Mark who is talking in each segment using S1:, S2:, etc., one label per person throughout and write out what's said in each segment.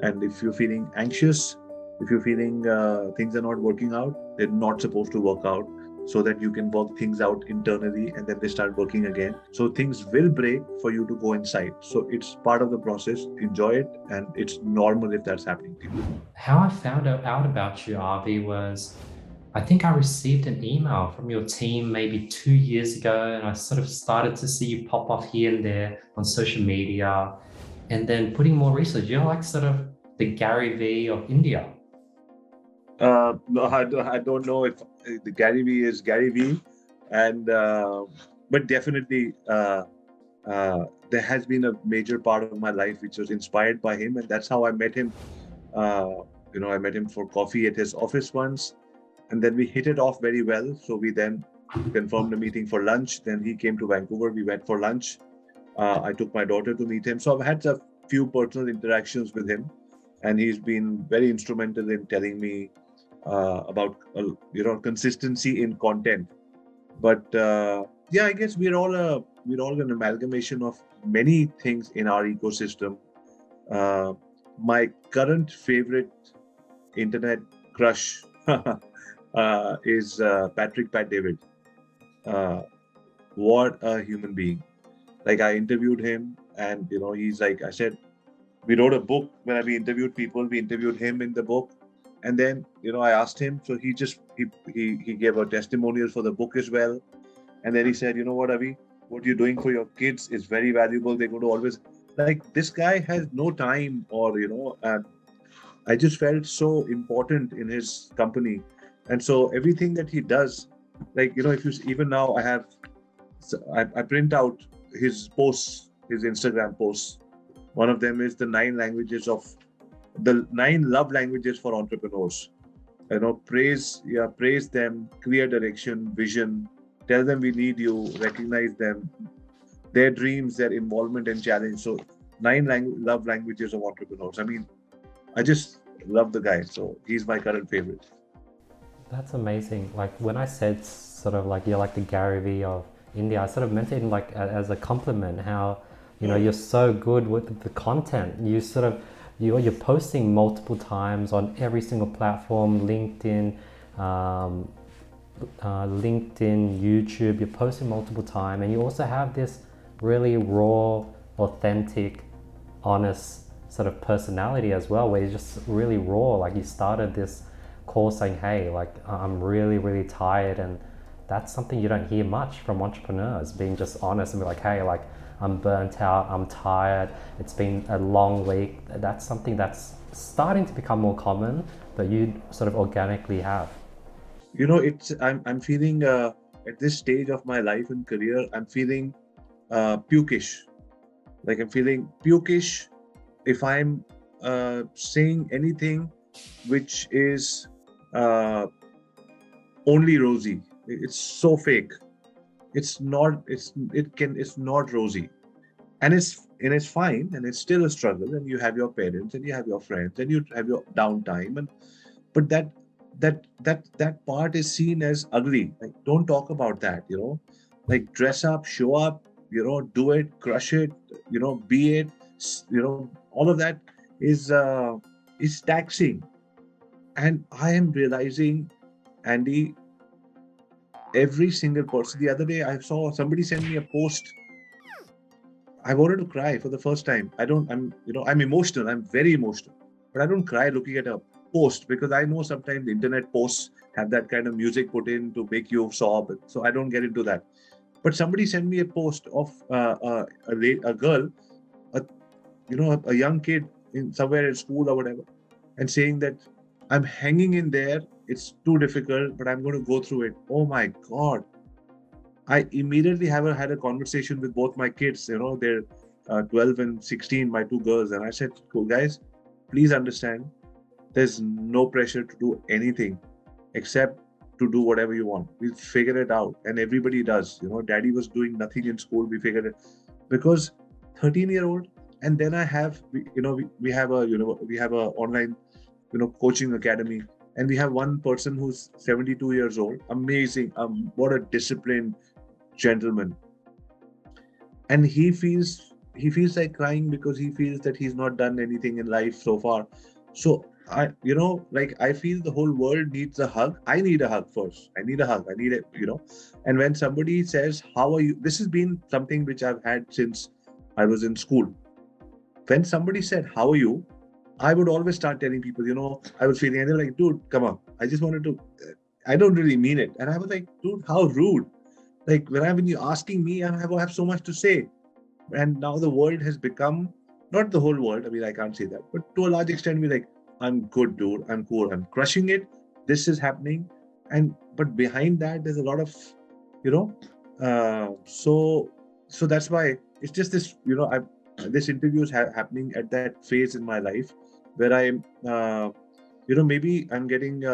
S1: And if you're feeling anxious, if you're feeling things are not working out, they're not supposed to work out, so that you can work things out internally and then they start working again. So things will break for you to go inside. So it's part of the process. Enjoy it, and it's normal if that's happening to you.
S2: How I found out about you, Avi, was I think I received an email from your team maybe 2 years ago, and I sort of started to see you pop off here and there on social media, and then putting more research. You're like sort of the Gary V of India.
S1: No, I don't know if the Gary V is Gary V, and but definitely there has been a major part of my life which was inspired by him, and that's how I met him. Uh, I met him for coffee at his office once, and then we hit it off very well. So we then confirmed a meeting for lunch. Then he came to Vancouver. We went for lunch. I took my daughter to meet him. So I've had a few personal interactions with him, and he's been very instrumental in telling me about consistency in content. But yeah, I guess we're all an amalgamation of many things in our ecosystem. Uh, my current favorite internet crush is Patrick Pat David. Uh, what a human being! Like, I interviewed him, and he's like, I said, we wrote a book. When we interviewed people, we interviewed him in the book, and then I asked him. So he gave a testimonial for the book as well, and then he said, you know what, Avi, what you're doing for your kids is very valuable. They're going to always, like, this guy has no time, or I just felt so important in his company. And so everything that he does, like, if you even now, I print out his posts, his Instagram posts. One of them is the 9 love languages for entrepreneurs. Praise them, clear direction, vision, tell them we need you, recognize them, their dreams, their involvement and challenge. So 9 love languages of entrepreneurs. I mean, I just love the guy. So he's my current favorite.
S2: That's amazing. Like when I said sort of like you're like the Gary V of India, I sort of meant it in like as a compliment. How you're so good with the content. You sort of you're posting multiple times on every single platform, um, LinkedIn, YouTube. You're posting multiple times, and you also have this really raw, authentic, honest sort of personality as well, where you're just really raw. Like you started this call saying, "Hey, like I'm really, really tired," and that's something you don't hear much from entrepreneurs. Being just honest and be like, "Hey, like I'm burnt out, I'm tired. It's been a long week." That's something that's starting to become more common, but you sort of organically have.
S1: It's I'm feeling at this stage of my life and career, I'm feeling pukish. Like, I'm feeling pukish if I'm saying anything which is uh, only rosy. It's so fake. It's not. It's not rosy, and it's fine, and it's still a struggle. And you have your parents, and you have your friends, and you have your downtime, and but that part is seen as ugly. Like, don't talk about that. Like, dress up, show up. Do it, crush it. Be it. All of that is taxing. And I am realizing, Andy, every single person. The other day, I saw somebody send me a post. I wanted to cry for the first time. I don't. I'm emotional. I'm very emotional, but I don't cry looking at a post, because I know sometimes the internet posts have that kind of music put in to make you sob. So I don't get into that. But somebody sent me a post of a girl, a a young kid in somewhere in school or whatever, and saying that I'm hanging in there. It's too difficult, but I'm going to go through it. Oh my God. I immediately had a conversation with both my kids. They're 12 and 16, my two girls. And I said, cool, guys, please understand, there's no pressure to do anything except to do whatever you want. We'll figure it out. And everybody does. Daddy was doing nothing in school. We figured it, because 13-year-old. And then I have, we have a online, coaching academy. And we have one person who's 72 years old. Amazing. What a disciplined gentleman. And he feels like crying because he feels that he's not done anything in life so far. So I feel the whole world needs a hug. I need a hug first. I need a hug. I need it. And when somebody says, "How are you?" This has been something which I've had since I was in school. When somebody said, "How are you?" I would always start telling people, I was feeling, and they're like, "Dude, come on. I just wanted to, I don't really mean it." And I was like, "Dude, how rude." Like when you're asking me, I have so much to say. And now the world has become, not the whole world, I mean, I can't say that, but to a large extent, we're like, "I'm good, dude. I'm cool. I'm crushing it. This is happening." But behind that, there's a lot of, you know, so that's why it's just this interview is happening at that phase in my life where maybe I'm getting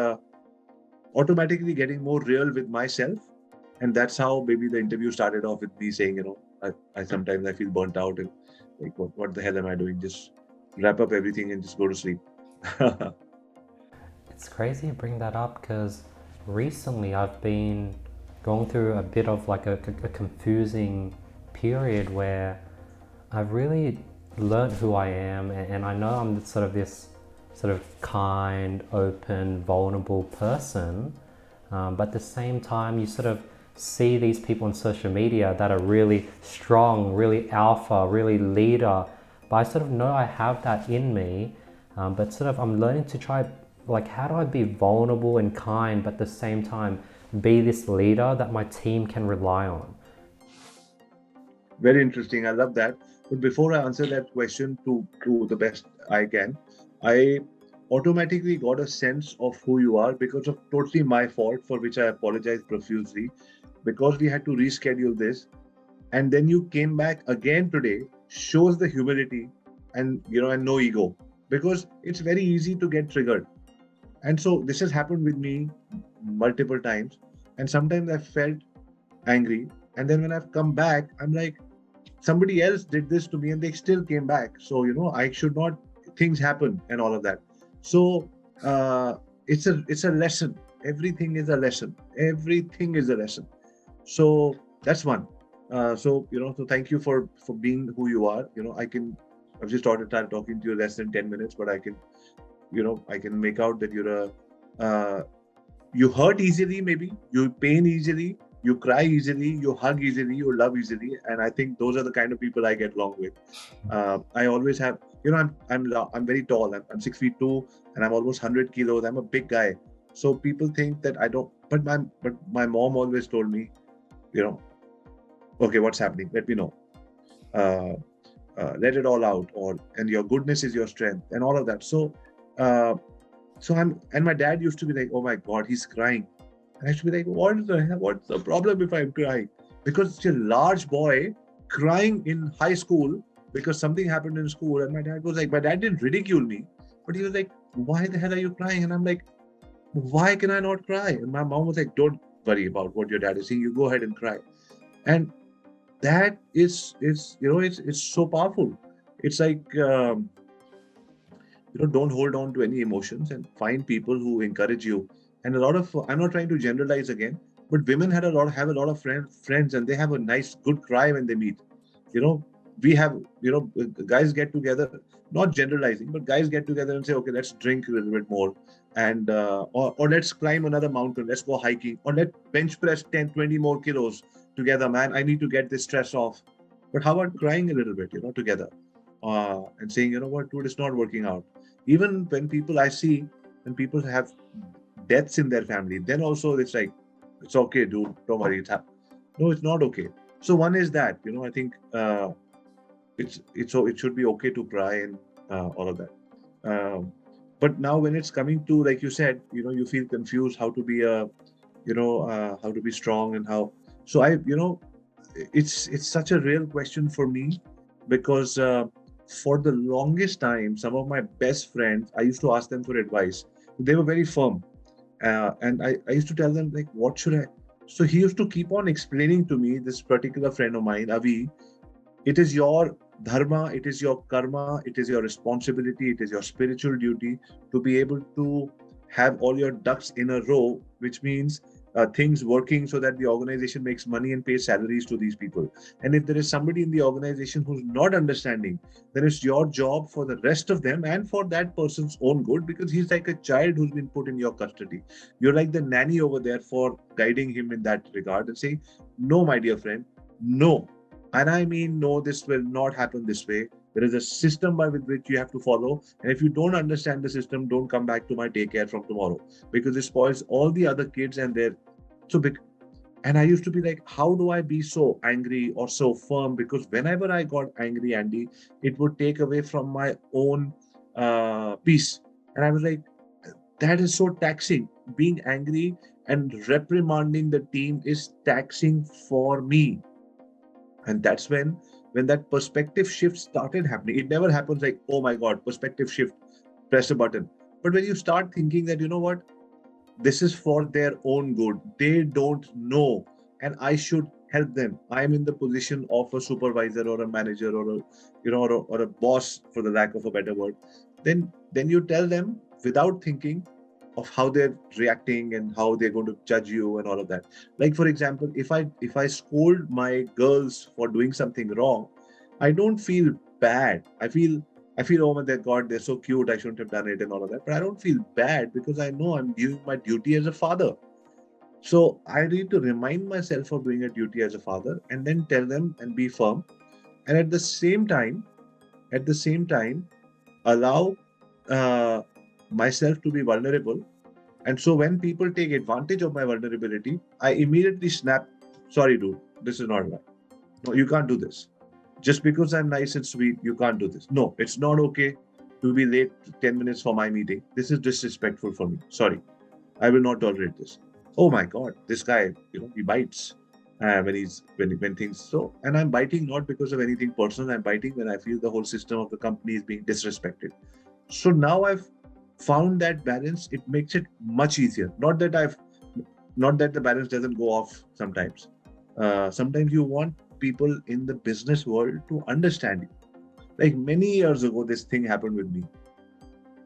S1: automatically getting more real with myself. And that's how maybe the interview started off with me saying, I sometimes I feel burnt out and like, what the hell am I doing? Just wrap up everything and just go to sleep.
S2: It's crazy you bring that up because recently I've been going through a bit of like a confusing period where I've really learned who I am, and I know I'm sort of this sort of kind, open, vulnerable person, but at the same time you sort of see these people on social media that are really strong, really alpha, really leader, but I sort of know I have that in me, but sort of I'm learning to try, like, how do I be vulnerable and kind, but at the same time be this leader that my team can rely on?
S1: Very interesting. I love that. But before I answer that question to the best I can, I automatically got a sense of who you are because of totally my fault, for which I apologize profusely, because we had to reschedule this. And then you came back again today, shows the humility and no ego, because it's very easy to get triggered. And so this has happened with me multiple times. And sometimes I felt angry. And then when I've come back, I'm like, somebody else did this to me and they still came back. So, I should not, things happen and all of that. So it's a lesson. Everything is a lesson. Everything is a lesson. So that's one. So thank you for being who you are. I've just started talking to you less than 10 minutes, but I can make out that you hurt easily, maybe you pain easily, you cry easily, you hug easily, you love easily, and I think those are the kind of people I get along with. I always have, I'm very tall. I'm 6 feet 2, and I'm almost 100 kilos. I'm a big guy, so people think that I don't. But my mom always told me, you know, okay, what's happening? Let me know. Uh, let it all out, and your goodness is your strength, and all of that. Uh, and my dad used to be like, "Oh my God, he's crying." And I used to be like, what's the problem if I'm crying? Because it's a large boy crying in high school because something happened in school. And my dad didn't ridicule me, but he was like, "Why the hell are you crying?" And I'm like, "Why can I not cry?" And my mom was like, "Don't worry about what your dad is saying. You go ahead and cry." And that it's so powerful. It's like, don't hold on to any emotions and find people who encourage you. And a lot of, I'm not trying to generalize again, but women have a lot of friends, and they have a nice good cry when they meet. you know we have, guys get together, not generalizing, but guys get together and say, "Okay, let's drink a little bit more, and or let's climb another mountain, let's go hiking, or let's bench press 10, 20 more kilos together, man. I need to get this stress off." But how about crying a little bit, together, and saying, "You know what, dude, it's not working out." Even when people I see, when people have deaths in their family, then also it's like, "It's okay, dude, don't worry, no, it's not okay." So one is that, I think it should be okay to cry and all of that. Um, but now when it's coming to, like you said, you feel confused how to be how to be strong and how. So it's such a real question for me, because for the longest time, some of my best friends, I used to ask them for advice. They were very firm, and I used to tell them, like, what should I. So he used to keep on explaining to me, this particular friend of mine, Avi, it is your dharma, it is your karma, it is your responsibility, it is your spiritual duty to be able to have all your ducks in a row, which means things working so that the organization makes money and pays salaries to these people. And if there is somebody in the organization who's not understanding, then it's your job for the rest of them and for that person's own good, because he's like a child who's been put in your custody. You're like the nanny over there for guiding him in that regard and saying, no, my dear friend, no. And I mean, no, this will not happen this way. There is a system by which you have to follow. And if you don't understand the system, don't come back to my daycare from tomorrow, because it spoils all the other kids and they're so big. And I used to be like, how do I be so angry or so firm? Because whenever I got angry, Andy, it would take away from my own peace. And I was like, that is so taxing. Being angry and reprimanding the team is taxing for me. And that's when that perspective shift started happening. It never happens like, oh my God, perspective shift, press a button. But when you start thinking that, you know what, this is for their own good, they don't know, and I should help them. I'm in the position of a supervisor or a manager or a, or a boss, for the lack of a better word. Then you tell them without thinking of how they're reacting and how they're going to judge you and all of that. Like for example, if I scold my girls for doing something wrong, I don't feel bad. I feel, oh my God, they're so cute, I shouldn't have done it and all of that. But I don't feel bad because I know I'm doing my duty as a father. So I need to remind myself of doing a duty as a father and then tell them and be firm. And at the same time, allow uh, myself to be vulnerable. And so when people take advantage of my vulnerability, I immediately snap, sorry, dude, this is not right. No, you can't do this. Just because I'm nice and sweet, you can't do this. No, it's not okay to be late 10 minutes for my meeting. This is disrespectful for me. Sorry. I will not tolerate this. Oh my God, this guy, he bites when things so. And I'm biting not because of anything personal. I'm biting when I feel the whole system of the company is being disrespected. So now I've found that balance. It makes it much easier. Not that the balance doesn't go off sometimes. Sometimes you want people in the business world to understand you. Like many years ago, this thing happened with me.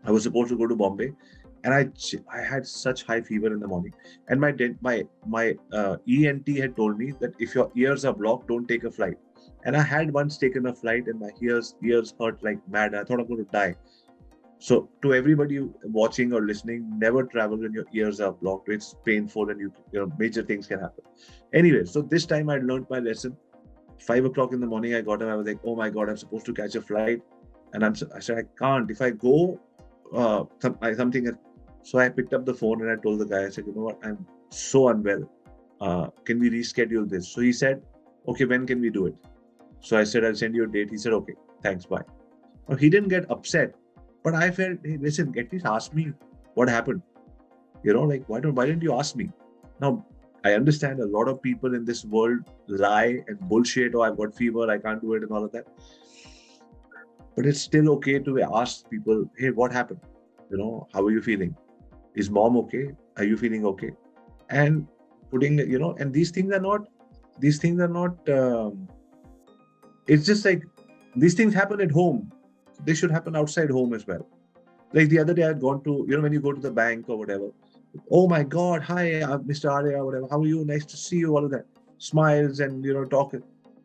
S1: I was supposed to go to Bombay, and I had such high fever in the morning. And my ENT had told me that if your ears are blocked, don't take a flight. And I had once taken a flight, and my ears hurt like mad. I thought I'm going to die. So to everybody watching or listening, never travel when your ears are blocked. It's painful, and major things can happen. Anyway, so this time I learned my lesson. 5 o'clock in the morning, I got up. I was like, oh my God, I'm supposed to catch a flight. And I said, I can't. If I go, something. So I picked up the phone and I told the guy, I said, you know what, I'm so unwell. Can we reschedule this? So he said, okay, when can we do it? So I said, I'll send you a date. He said, okay, thanks, bye. Now, he didn't get upset, but I felt, hey, listen, at least ask me what happened. Like, why didn't you ask me? Now, I understand a lot of people in this world lie and bullshit. Oh, I've got fever, I can't do it and all of that. But it's still okay to ask people, hey, what happened? How are you feeling? Is mom okay? Are you feeling okay? And putting, and these things are not, it's just like, these things happen at home. They should happen outside home as well. Like the other day, I had gone to, when you go to the bank or whatever, oh my God, hi, Mr. Arya, whatever, how are you? Nice to see you, all of that. Smiles and, talk.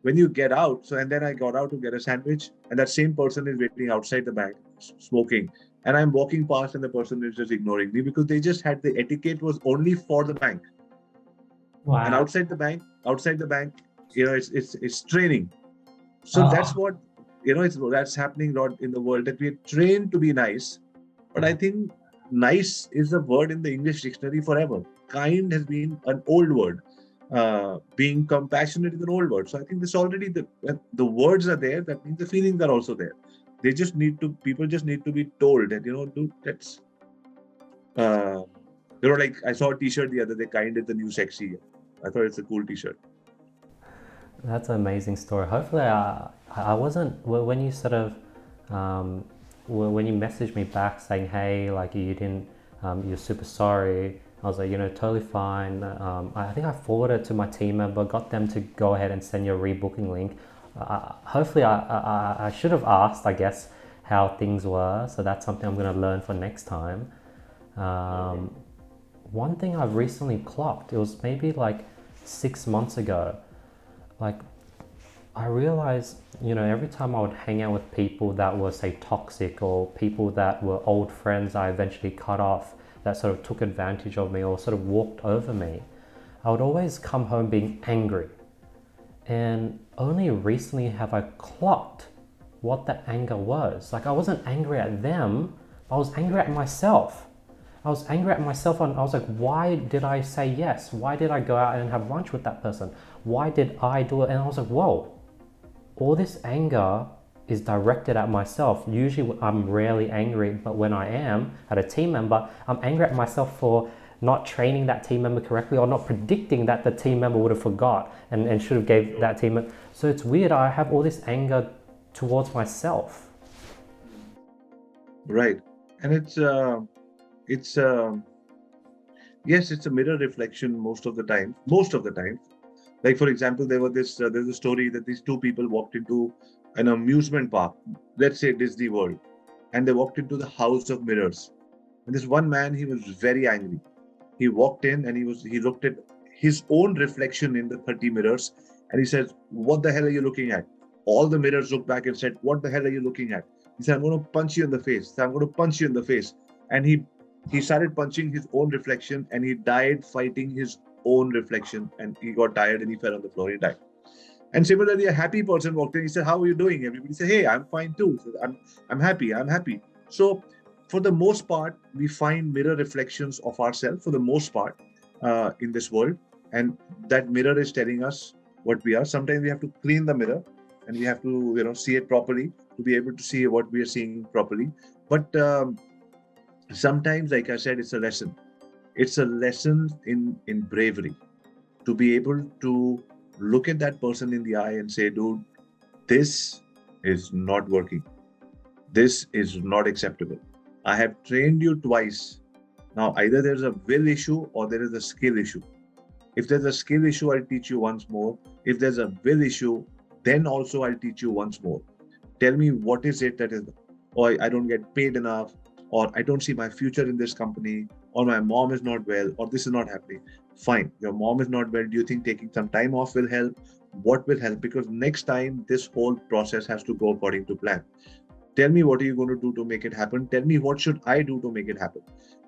S1: When you get out, and then I got out to get a sandwich, and that same person is waiting outside the bank, smoking. And I'm walking past, and the person is just ignoring me because they just had the etiquette was only for the bank.
S2: Wow.
S1: And outside the bank, it's training. So that's what, that's happening a lot in the world, that we're trained to be nice. But I think nice is a word in the English dictionary forever. Kind has been an old word. Being compassionate is an old word. So I think this already, the words are there. That means the feelings are also there. People just need to be told that, dude, that's, like I saw a t-shirt the other day, kind is the new sexy. I thought it's a cool t-shirt.
S2: That's an amazing story. Hopefully, I wasn't when you sort of when you messaged me back saying, "Hey, like you didn't, you're super sorry." I was like, totally fine. I think I forwarded it to my team member, got them to go ahead and send you a rebooking link. Hopefully, I should have asked, I guess, how things were. So that's something I'm going to learn for next time. one thing I've recently clocked, it was maybe like 6 months ago, like I realized, every time I would hang out with people that were, say, toxic, or people that were old friends I eventually cut off, that sort of took advantage of me or sort of walked over me, I would always come home being angry. And only recently have I clocked what the anger was. Like, I wasn't angry at them, I was angry at myself. I was angry at myself, and I was like, why did I say yes? Why did I go out and have lunch with that person? Why did I do it? And I was like, whoa, all this anger is directed at myself. Usually I'm rarely angry, but when I am at a team member, I'm angry at myself for not training that team member correctly, or not predicting that the team member would have forgot and should have gave that team member. So it's weird, I have all this anger towards myself.
S1: Right. And it's yes, it's a mirror reflection most of the time. Most of the time. Like, for example, there's a story that these two people walked into an amusement park, let's say Disney World, and they walked into the house of mirrors. And this one man, he was very angry. He walked in and he looked at his own reflection in the 30 mirrors, and he said, "What the hell are you looking at?" All the mirrors looked back and said, "What the hell are you looking at?" He said, "I'm going to punch you in the face. He said, I'm going to punch you in the face." And he started punching his own reflection, and he died fighting his own reflection, and he got tired and he fell on the floor. He died. And similarly, a happy person walked in. He said, "How are you doing?" Everybody said, "Hey, I'm fine too." He said, I'm happy. I'm happy." So, for the most part, we find mirror reflections of ourselves for the most part in this world, and that mirror is telling us what we are. Sometimes we have to clean the mirror, and we have to see it properly to be able to see what we are seeing properly. But sometimes, like I said, it's a lesson. It's a lesson in bravery to be able to look at that person in the eye and say, "Dude, this is not working. This is not acceptable. I have trained you twice. Now, either there's a will issue or there is a skill issue. If there's a skill issue, I'll teach you once more. If there's a will issue, then also I'll teach you once more. Tell me what is it that is, or I don't get paid enough, or I don't see my future in this company, or my mom is not well, or this is not happening." Fine, your mom is not well. Do you think taking some time off will help? What will help? Because next time this whole process has to go according to plan. Tell me, what are you going to do to make it happen? Tell me, what should I do to make it happen?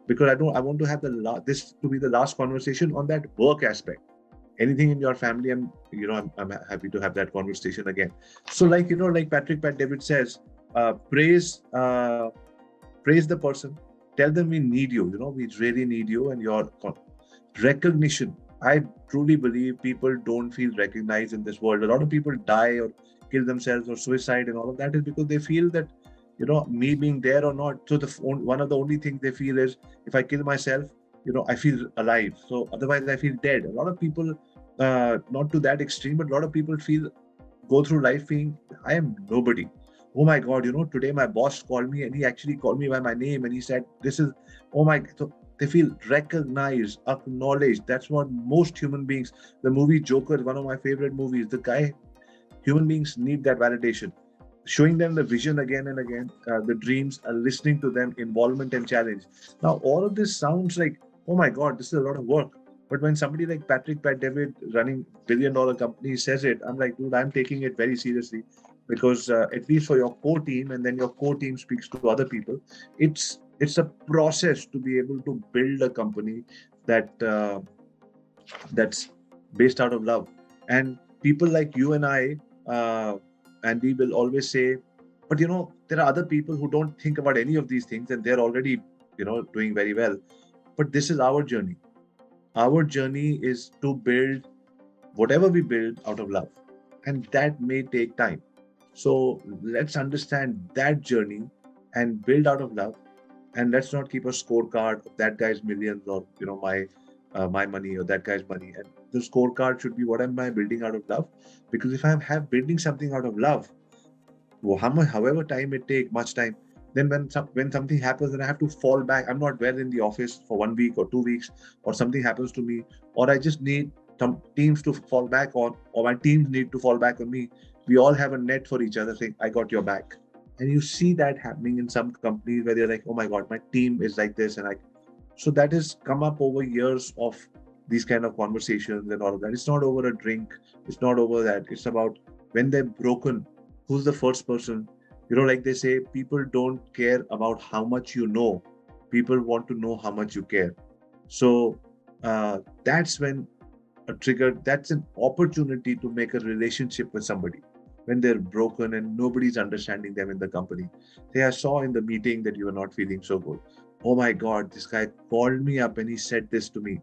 S1: Because I want to have this to be the last conversation on that work aspect. Anything in your family, I'm happy to have that conversation again. So, like, like Pat David says, praise the person, tell them we need you, we really need you, and your recognition. I truly believe people don't feel recognized in this world. A lot of people die or kill themselves or suicide, and all of that is because they feel that, me being there or not. So one of the only things they feel is, if I kill myself, I feel alive. So otherwise, I feel dead. A lot of people, not to that extreme, but a lot of people go through life being, I am nobody. Oh my God, today my boss called me, and he actually called me by my name, and he said, "This is, oh my." So they feel recognized, acknowledged. That's what most human beings. The movie Joker is one of my favorite movies. Human beings need that validation. Showing them the vision again and again, the dreams, listening to them, involvement and challenge. Now, all of this sounds like, oh my God, this is a lot of work. But when somebody like Pat David, running billion-dollar company, says it, I'm like, dude, I'm taking it very seriously, because at least for your core team, and then your core team speaks to other people. It's a process to be able to build a company that that's based out of love. And people like you and I, and we will always say, but there are other people who don't think about any of these things, and they're already doing very well. But this is our journey. Our journey is to build whatever we build out of love, and that may take time. So let's understand that journey and build out of love, and let's not keep a scorecard of that guy's millions, or my money, or that guy's money. And the scorecard should be, what am I building out of love? Because if I'm have building something out of love, however time it take, much time, then when something happens and I have to fall back, I'm not well in the office for 1 week or 2 weeks, or something happens to me, or I just need some teams to fall back on, or my teams need to fall back on me. We all have a net for each other, saying, "I got your back." And you see that happening in some companies where they're like, "Oh my God, my team is like this," and So that has come up over years of these kind of conversations and all of that. It's not over a drink. It's not over that. It's about when they're broken, who's the first person? Like they say, people don't care about how much you know. People want to know how much you care. So that's when a trigger, that's an opportunity to make a relationship with somebody when they're broken and nobody's understanding them in the company. Say, I saw in the meeting that you were not feeling so good. Oh my God, this guy called me up and he said this to me.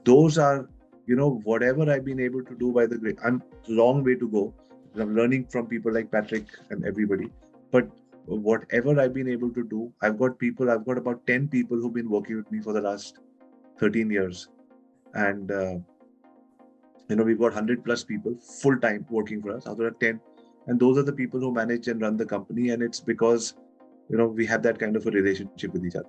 S1: Those are, whatever I've been able to do by the grace. I'm long way to go. I'm learning from people like Patrick and everybody. But whatever I've been able to do, I've got about 10 people who've been working with me for the last 13 years. And we've got 100 plus people full time working for us out of 10, and those are the people who manage and run the company, and it's because we have that kind of a relationship with each other.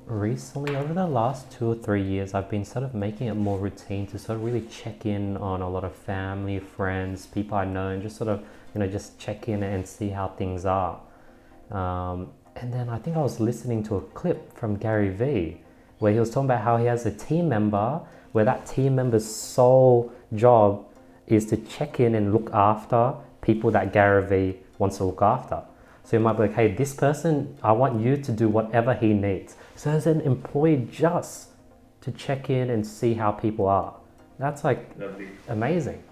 S2: Recently, over the last 2 or 3 years, I've been sort of making it more routine to sort of really check in on a lot of family, friends, people I know, and just sort of, just check in and see how things are. And then I think I was listening to a clip from Gary Vee where he was talking about how he has a team member where that team member's sole job is to check in and look after people that Gary Vee wants to look after. So you might be like, hey, this person, I want you to do whatever he needs. So as an employee, just to check in and see how people are. That's like
S1: Lovely.
S2: Amazing.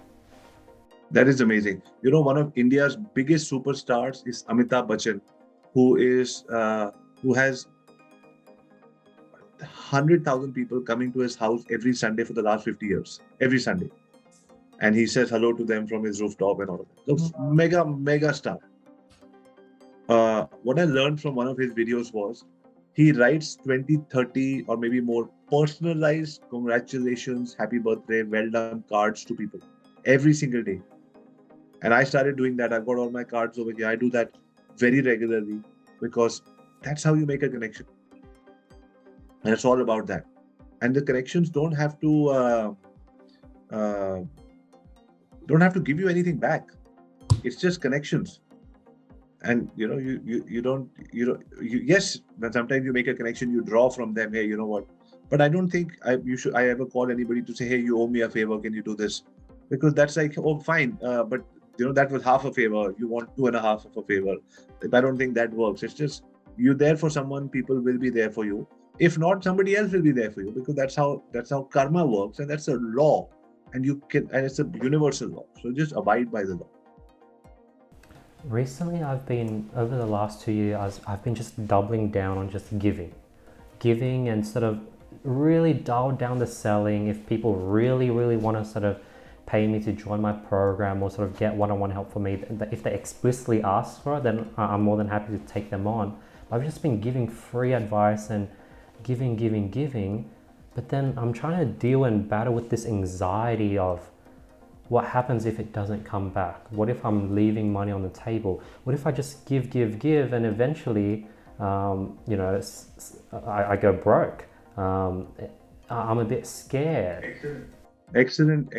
S1: That is amazing. One of India's biggest superstars is Amitabh Bachchan, who has 100,000 people coming to his house every Sunday for the last 50 years, every Sunday. And he says hello to them from his rooftop and all of that. So mega star. What I learned from one of his videos was he writes 20, 30 or maybe more personalized congratulations, happy birthday, well done cards to people every single day. And I started doing that. I've got all my cards over here. I do that very regularly because that's how you make a connection. And it's all about that. And the connections don't have to give you anything back. It's just connections. And yes, when sometimes you make a connection, you draw from them. Hey, you know what? But I don't think I ever call anybody to say, hey, you owe me a favor. Can you do this? Because that's like, oh, fine. But that was half a favor. You want 2.5 of a favor. I don't think that works. It's just you're there for someone. People will be there for you. If not, somebody else will be there for you, because that's how karma works, and that's a law, and it's a universal law. So just abide by the law.
S2: Recently, over the last 2 years, I've been just doubling down on just giving and sort of really dial down the selling. If people really, really want to sort of pay me to join my program or sort of get one-on-one help for me, if they explicitly ask for it, then I'm more than happy to take them on. But I've just been giving free advice and giving, but then I'm trying to deal and battle with this anxiety of what happens if it doesn't come back? What if I'm leaving money on the table? What if I just give and eventually, I go broke? I'm a bit scared.
S1: Excellent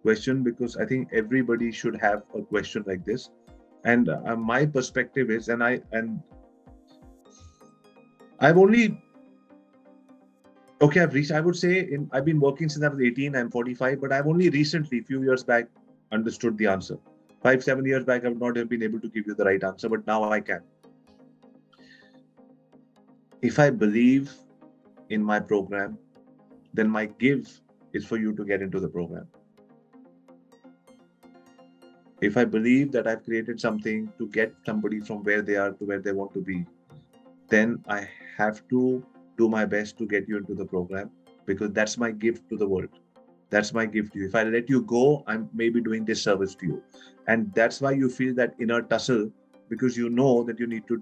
S1: question, because I think everybody should have a question like this. And my perspective is, I've only, okay, I would say I've been working since I was 18, I'm 45, but I've only recently, few years back, understood the answer. 5-7 years back, I would not have been able to give you the right answer, but now I can. If I believe in my program, then my give is for you to get into the program. If I believe that I've created something to get somebody from where they are to where they want to be, then I have to do my best to get you into the program, because that's my gift to the world. That's my gift to you. If I let you go, I'm maybe doing disservice to you. And that's why you feel that inner tussle, because you know that you need to,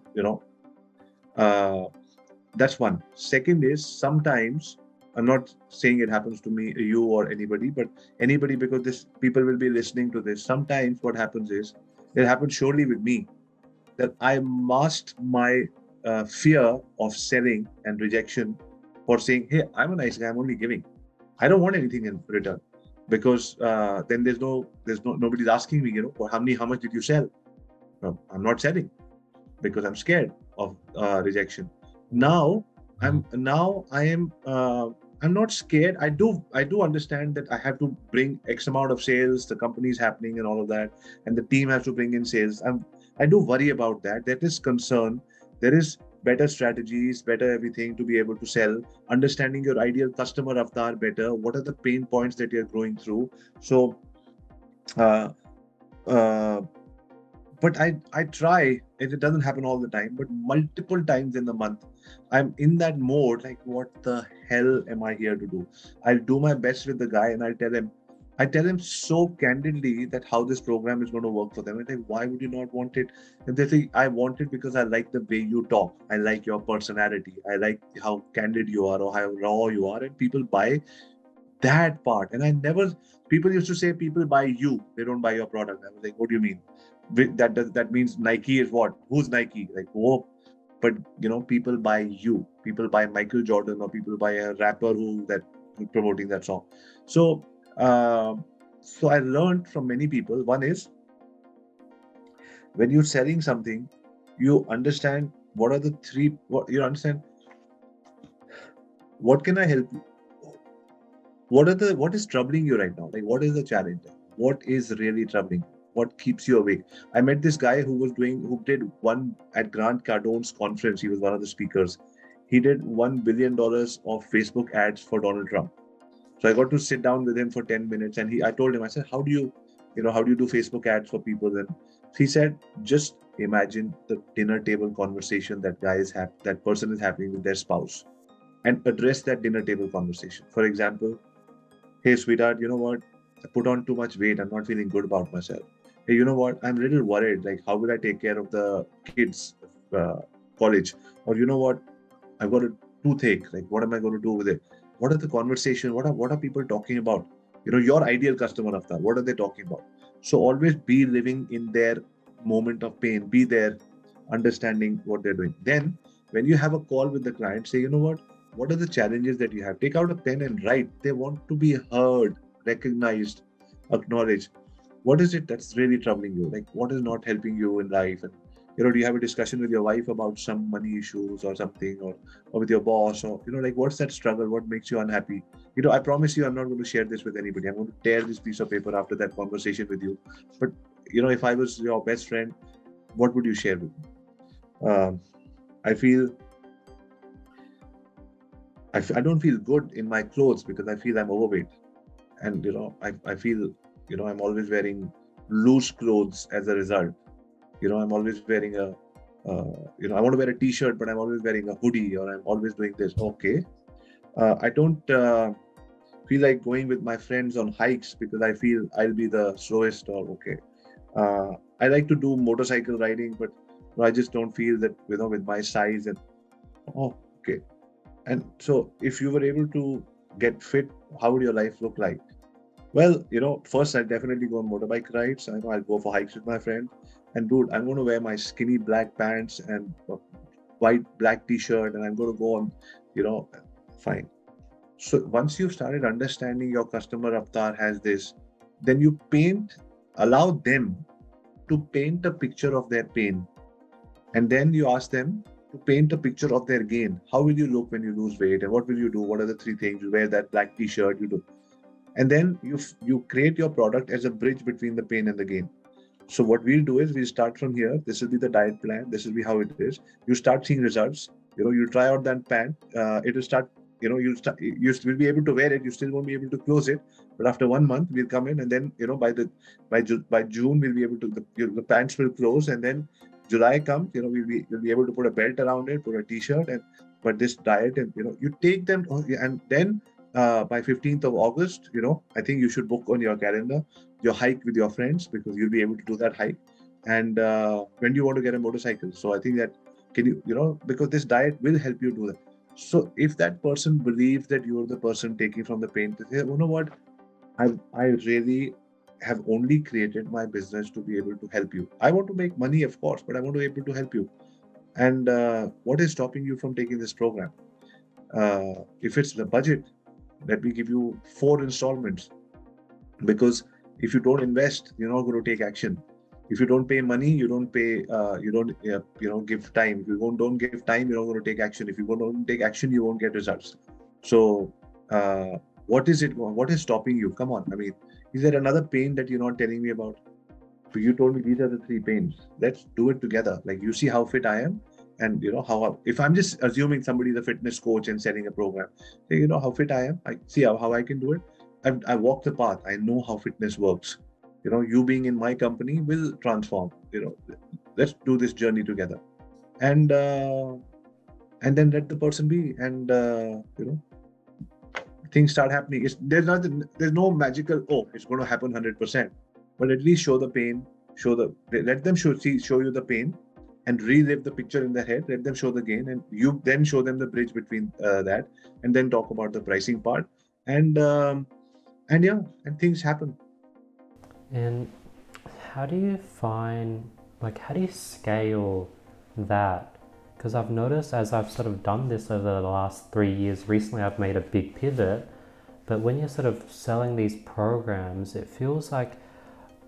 S1: that's one. Second is, sometimes, I'm not saying it happens to me, you or anybody, but anybody, because people will be listening to this. Sometimes what happens is, it happens surely with me, that I masked my fear of selling and rejection for saying, hey, I'm a nice guy, I'm only giving. I don't want anything in return, because then nobody's asking me, how much did you sell? No, I'm not selling because I'm scared of rejection. Now
S2: Mhm.
S1: I am I'm not scared. I do understand that I have to bring X amount of sales, the company is happening and all of that, and the team has to bring in sales. I do worry about that. That is concern. There is better strategies, better everything to be able to sell, understanding your ideal customer avatar better, what are the pain points that you're going through. So uh, uh, but I try, and it doesn't happen all the time, but multiple times in the month, I'm in that mode, like, what the hell am I here to do? I'll do my best with the guy, and I tell him so candidly that how this program is going to work for them. And like, why would you not want it? And they say, I want it because I like the way you talk. I like your personality. I like how candid you are or how raw you are. And people buy that part. And I never, people used to say people buy you, they don't buy your product. I was like, what do you mean? That means Nike is what? Who's Nike? Like, oh, but people buy you. People buy Michael Jordan, or people buy a rapper who's promoting that song. So, so I learned from many people. One is when you're selling something, you understand what are the three. What you understand? What can I help you? What is troubling you right now? Like, what is the challenge? What is really troubling you? What keeps you awake? I met this guy who did one at Grant Cardone's conference. He was one of the speakers. He did $1 billion of Facebook ads for Donald Trump. So I got to sit down with him for 10 minutes, and I told him, I said, how do you do Facebook ads for people? And he said, just imagine the dinner table conversation that person is having with their spouse, and address that dinner table conversation. For example, hey, sweetheart, you know what? I put on too much weight. I'm not feeling good about myself. Hey, you know what? I'm a little worried. Like, how will I take care of the kids' uh, college? Or you know what? I've got a toothache. Like, what am I going to do with it? What are the conversation? What are people talking about? Your ideal customer avatar. What are they talking about? So always be living in their moment of pain. Be there, understanding what they're doing. Then, when you have a call with the client, say, you know what? What are the challenges that you have? Take out a pen and write. They want to be heard, recognized, acknowledged. What is it that's really troubling you? Like, what is not helping you in life? And do you have a discussion with your wife about some money issues or something, or with your boss, or like, what's that struggle? What makes you unhappy? I promise you, I'm not going to share this with anybody. I'm going to tear this piece of paper after that conversation with you. But if I was your best friend, what would you share with me? I feel I don't feel good in my clothes because I feel I'm overweight, and I feel I'm always wearing loose clothes as a result. I'm always wearing I want to wear a t-shirt, but I'm always wearing a hoodie, or I'm always doing this. Okay, I don't feel like going with my friends on hikes because I feel I'll be the slowest. Or okay, I like to do motorcycle riding, but I just don't feel that with my size. And oh, okay. And so, if you were able to get fit, how would your life look like? Well, first I'll definitely go on motorbike rides. I know I'll go for hikes with my friends. And dude, I'm going to wear my skinny black pants and a white black t-shirt, and I'm going to go on, you know, fine. So once you've started understanding your customer avatar has this, then allow them to paint a picture of their pain, and then you ask them to paint a picture of their gain. How will you look when you lose weight, and what will you do? What are the three things? You wear that black t-shirt, you do, and then you create your product as a bridge between the pain and the gain. So what we'll do is we'll start from here. This will be the diet plan. This will be how it is. You start seeing results. You try out that pant. It will start. You will be able to wear it. You still won't be able to close it. But after 1 month, we'll come in, and then by June we'll be able to the pants will close, and then July comes. We'll be able to put a belt around it, put a t-shirt, and but this diet, and you take them, and then by 15th of August, I think you should book on your calendar your hike with your friends, because you'll be able to do that hike. And when do you want to get a motorcycle? So I think that can because this diet will help you do that. So if that person believes that you're the person taking from the pain, they say, you know what, I really have only created my business to be able to help you. I want to make money, of course, but I want to be able to help you. And what is stopping you from taking this program? If it's the budget, let me give you 4 installments, because if you don't invest, you're not going to take action. If you don't pay money, you don't pay. You don't give time. If you don't give time, you're not going to take action. If you don't take action, you won't get results. So, what is it? What is stopping you? Come on. I mean, is there another pain that you're not telling me about? So you told me these are the three pains. Let's do it together. Like you see how fit I am, and if I'm just assuming somebody's a fitness coach and selling a program, say, how fit I am. I see how I can do it. I walk the path. I know how fitness works. You being in my company will transform. Let's do this journey together, and then let the person be, and things start happening. There's no magical. Oh, it's going to happen 100%. But at least show the pain. Let them show you the pain, and relive the picture in their head. Let them show the gain, and you then show them the bridge between that, and then talk about the pricing part, and things happen.
S2: And how do you how do you scale that? Because I've noticed as I've sort of done this over the last 3 years, recently I've made a big pivot, but when you're sort of selling these programs, it feels like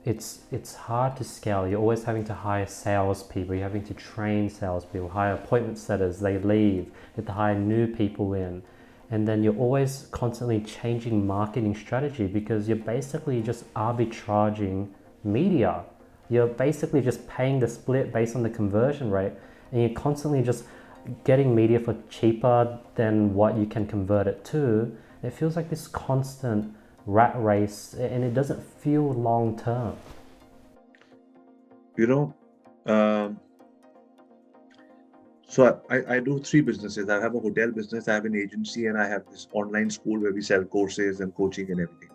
S2: it's hard to scale. You're always having to hire salespeople, you're having to train salespeople, hire appointment setters, they leave, you have to hire new people in. And then you're always constantly changing marketing strategy because you're basically just arbitraging media. You're basically just paying the split based on the conversion rate, and you're constantly just getting media for cheaper than what you can convert it to. It feels like this constant rat race, and it doesn't feel long term.
S1: Um, So I do three businesses. I have a hotel business, I have an agency, and I have this online school where we sell courses and coaching and everything.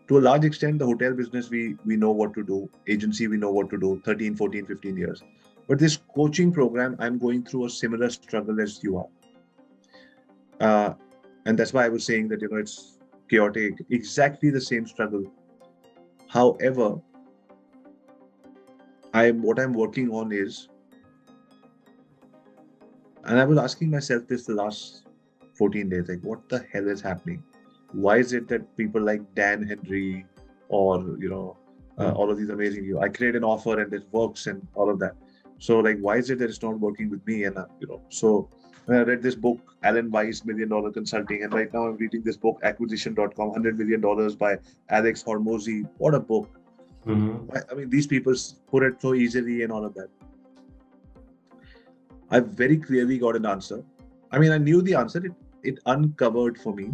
S1: To a large extent, the hotel business, we know what to do. Agency, we know what to do, 13, 14, 15 years. But this coaching program, I'm going through a similar struggle as you are. And that's why I was saying that, it's chaotic, exactly the same struggle. However, what I'm working on is, and I was asking myself this the last 14 days, like, what the hell is happening? Why is it that people like Dan Henry or, all of these amazing people, I create an offer and it works and all of that. So, like, why is it that it's not working with me? And, so when I read this book, Alan Weiss, $1 Million Consulting, and right now I'm reading this book, Acquisition.com, $100 million by Alex Hormozy. What a book. I mean, these people put it so easily and all of that. I very clearly got an answer. I mean, I knew the answer. It uncovered for me,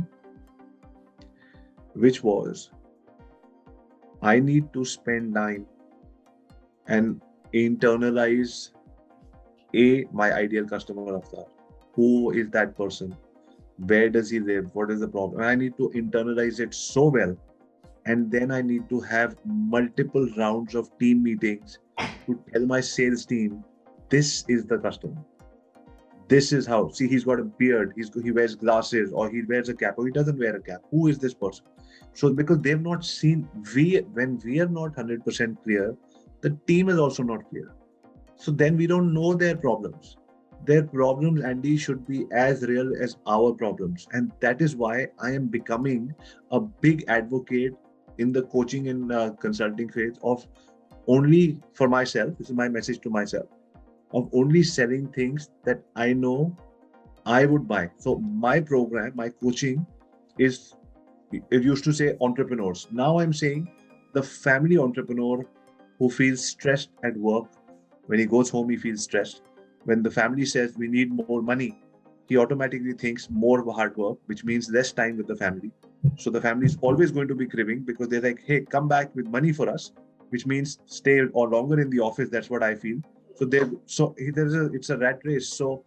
S1: which was, I need to spend time and internalize my ideal customer avatar. Who is that person? Where does he live? What is the problem? And I need to internalize it so well. And then I need to have multiple rounds of team meetings to tell my sales team, this is the customer. This is how. See, he's got a beard. He wears glasses, or he wears a cap, or he doesn't wear a cap. Who is this person? So because they've not seen, when we are not 100% clear, the team is also not clear. So then we don't know their problems. Their problems, Andy, should be as real as our problems. And that is why I am becoming a big advocate in the coaching and consulting phase of only for myself. This is my message to myself, of only selling things that I know I would buy. So my program, my coaching is, it used to say entrepreneurs. Now I'm saying the family entrepreneur who feels stressed at work. When he goes home, he feels stressed. When the family says we need more money, he automatically thinks more hard work, which means less time with the family. So the family is always going to be cribbing because they're like, hey, come back with money for us, which means stay or longer in the office. That's what I feel. So it's a rat race. So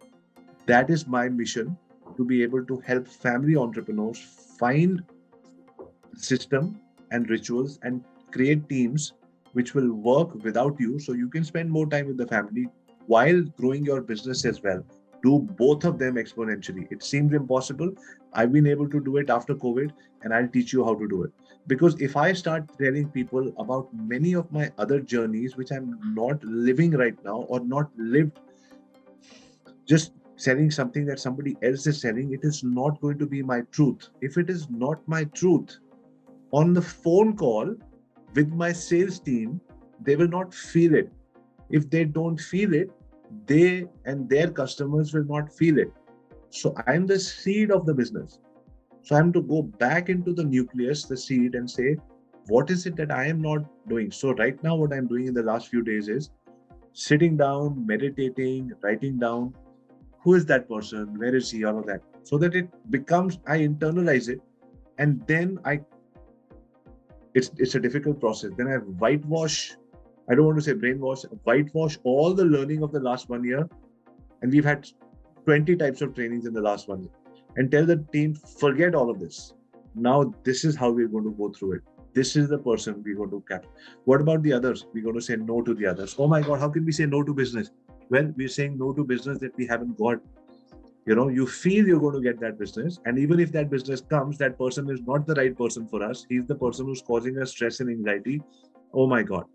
S1: that is my mission, to be able to help family entrepreneurs find system and rituals and create teams which will work without you, so you can spend more time with the family while growing your business as well. Do both of them exponentially. It seems impossible. I've been able to do it after COVID, and I'll teach you how to do it. Because if I start telling people about many of my other journeys, which I'm not living right now or not lived, just selling something that somebody else is selling, it is not going to be my truth. If it is not my truth, on the phone call with my sales team, they will not feel it. If they don't feel it, they and their customers will not feel it. So I'm the seed of the business. So I'm to go back into the nucleus, the seed, and say, what is it that I am not doing? So right now, what I'm doing in the last few days is sitting down, meditating, writing down who is that person, where is he, all of that, so that it becomes, I internalize it, and then it's a difficult process. Then I whitewash. I don't want to say brainwash, whitewash all the learning of the last 1 year, and we've had 20 types of trainings in the last 1 year, and tell the team, forget all of this. Now this is how we're going to go through it. This is the person we're going to capture. What about the others? We're going to say no to the others. Oh my God, how can we say no to business? Well, we're saying no to business that we haven't got. You feel you're going to get that business, and even if that business comes, that person is not the right person for us. He's the person who's causing us stress and anxiety. Oh my God.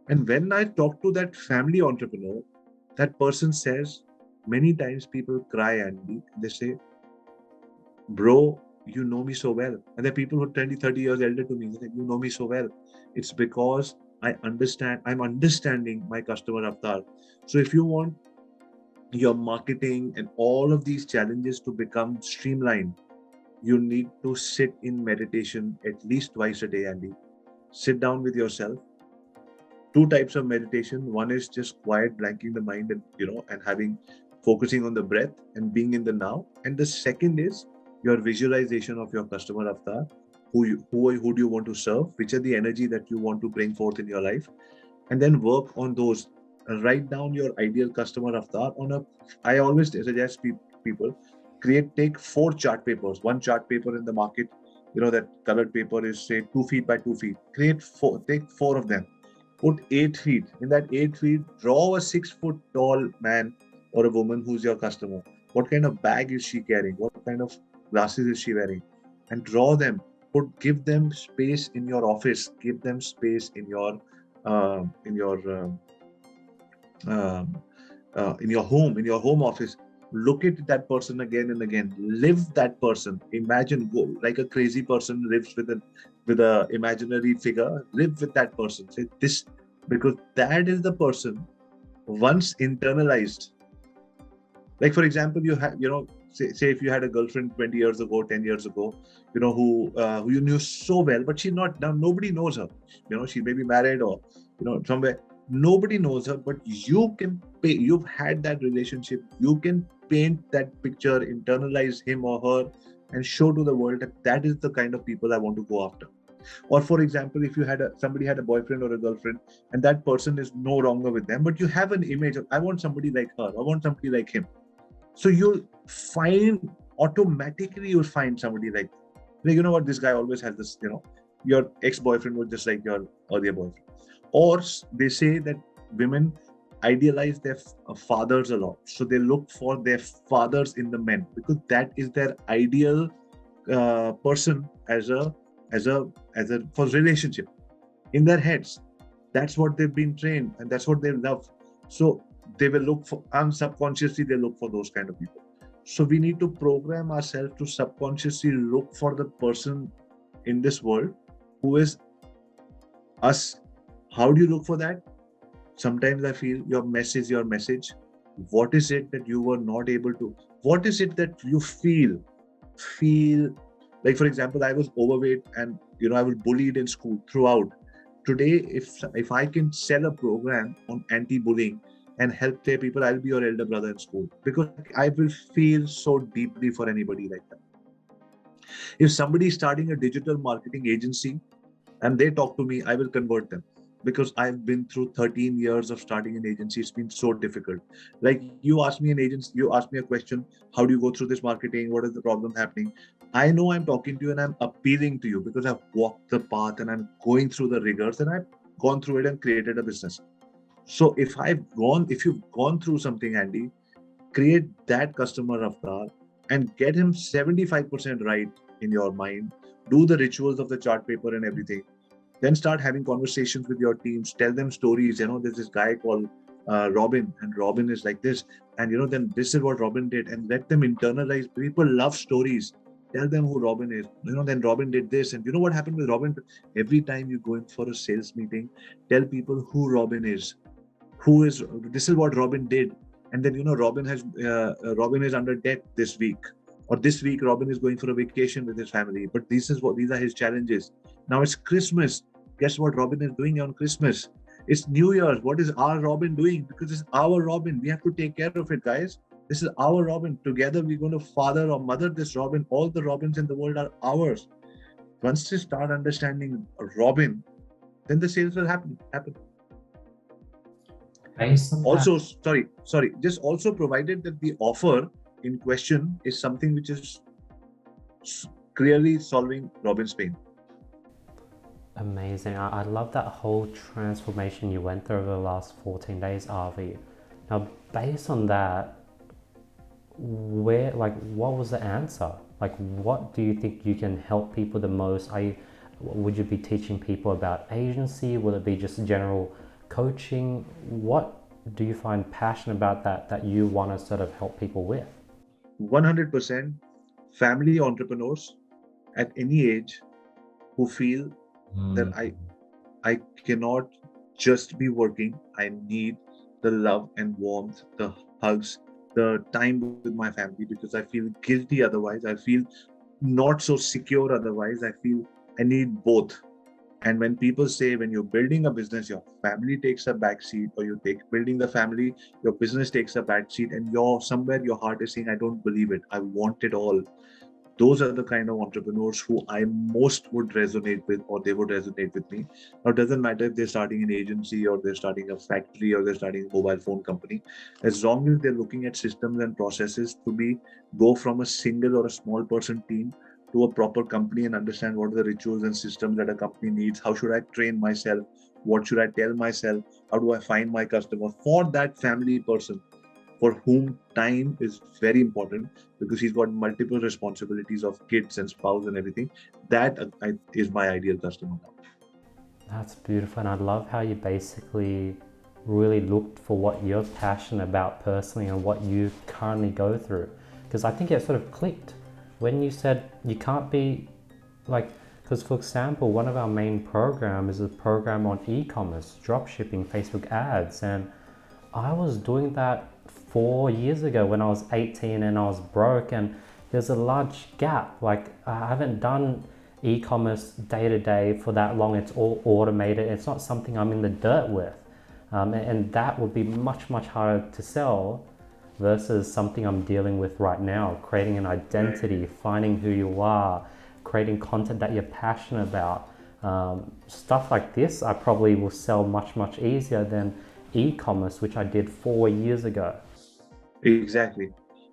S1: And when I talk to that family entrepreneur, that person says, many times people cry, Andy. They say, bro, you know me so well. And there are people who are 20, 30 years elder to me. They say, you know me so well. It's because I'm understanding my customer avatar. So if you want your marketing and all of these challenges to become streamlined, you need to sit in meditation at least twice a day, Andy. Sit down with yourself. Two types of meditation. One is just quiet, blanking the mind, and and having focusing on the breath and being in the now. And the second is your visualization of your customer avatar. Who do you want to serve? Which are the energy that you want to bring forth in your life? And then work on those. Write down your ideal customer avatar on a. I always suggest people take 4 chart papers. One chart paper in the market, that colored paper is say 2 feet by 2 feet. Take 4 of them. Put 8 feet. In that 8 feet, draw a 6 foot tall man or a woman who's your customer. What kind of bag is she carrying? What kind of glasses is she wearing? And draw them. Give them space in your office. Give them space in your uh, in your um, um, in your home office. Look at that person again and again. Live that person. Imagine, go like a crazy person lives with a imaginary figure. Live with that person. Say this, because that is the person once internalized. Like for example, you have say if you had a girlfriend 20 years ago, 10 years ago, who you knew so well, but she's not now. Nobody knows her. She may be married or somewhere. Nobody knows her, but you can pay. You've had that relationship. You can paint that picture, internalize him or her, and show to the world that is the kind of people I want to go after. Or for example, if you had somebody had a boyfriend or a girlfriend, and that person is no longer with them, but you have an image of, I want somebody like her, I want somebody like him. So you'll find automatically you'll find somebody like you know what, this guy always has this, your ex-boyfriend was just like your earlier boyfriend. Or they say that women idealize their fathers a lot. So they look for their fathers in the men because that is their ideal person as a for relationship in their heads. That's what they've been trained and that's what they love. So they will look for, and subconsciously they look for those kind of people. So we need to program ourselves to subconsciously look for the person in this world who is us. How do you look for that? Sometimes I feel your mess is your message. What is it that you were not able to? What is it that you feel like? For example, I was overweight and I was bullied in school throughout. Today, if I can sell a program on anti-bullying and help their people, I'll be your elder brother in school because I will feel so deeply for anybody like that. If somebody is starting a digital marketing agency and they talk to me, I will convert them because I've been through 13 years of starting an agency. It's been so difficult. Like you asked me you asked me a question, how do you go through this marketing? What is the problem happening? I know I'm talking to you and I'm appealing to you because I've walked the path and I'm going through the rigors and I've gone through it and created a business. So if you've gone through something, Andy, create that customer avatar and get him 75% right in your mind. Do the rituals of the chart paper and everything. Then start having conversations with your teams. Tell them stories. There's this guy called Robin, and Robin is like this. And then this is what Robin did. And let them internalize. People love stories. Tell them who Robin is. Then Robin did this, and you know what happened with Robin? Every time you go in for a sales meeting, tell people who Robin is. Who is this? Is what Robin did, and then Robin is under debt this week, or this week Robin is going for a vacation with his family. But these are his challenges. Now it's Christmas. Guess what Robin is doing on Christmas? It's New Year's. What is our Robin doing? Because it's our Robin. We have to take care of it, guys. This is our Robin. Together, we're going to father or mother this Robin. All the Robins in the world are ours. Once they start understanding Robin, then the sales will happen.
S2: Based on that,
S1: Also, sorry. Just also provided that the offer in question is something which is clearly solving Robin's pain.
S2: amazing. I love that whole transformation you went through over the last 14 days, Avi. Now, based on that, what was the answer? Like, what do you think you can help people the most? Would you be teaching people about agency? Will it be just general coaching? What do you find passionate about that you want to sort of help people with?
S1: 100% family entrepreneurs at any age who feel that I cannot just be working. I need the love and warmth, the hugs, the time with my family, because I feel guilty otherwise. I feel not so secure otherwise. I feel I need both. And when people say when you're building a business, your family takes a back seat, or building the family, your business takes a back seat, and somewhere your heart is saying, I don't believe it. I want it all. Those are the kind of entrepreneurs who I most would resonate with, or they would resonate with me. Now, it doesn't matter if they're starting an agency, or they're starting a factory, or they're starting a mobile phone company. As long as they're looking at systems and processes to go from a single or a small person team to a proper company, and understand what are the rituals and systems that a company needs. How should I train myself? What should I tell myself? How do I find my customer? For that family person, for whom time is very important, because he's got multiple responsibilities of kids and spouse and everything, that is my ideal customer now.
S2: That's beautiful, and I love how you basically really looked for what you're passionate about personally and what you currently go through. Because I think it sort of clicked when you said you can't be like, because for example, one of our main programs is a program on e-commerce, dropshipping, Facebook ads, and I was doing that 4 years ago when I was 18 and I was broke, and there's a large gap. Like, I haven't done e-commerce day to day for that long. It's all automated. It's not something I'm in the dirt with. And that would be much, much harder to sell versus something I'm dealing with right now, creating an identity, finding who you are, creating content that you're passionate about. Stuff like this, I probably will sell much, much easier than e-commerce, which I did 4 years ago.
S1: Exactly.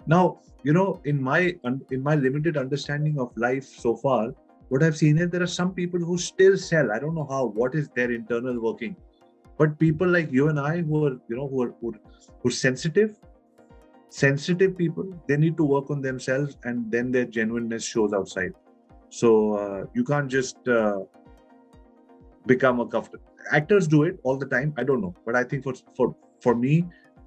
S1: Now, in my limited understanding of life so far, what I've seen is there are some people who still sell. I don't know what is their internal working, but people like you and I who are sensitive people, they need to work on themselves, and then their genuineness shows outside. So you can't just become a comfortable. Actors do it all the time. I don't know, but I think for me,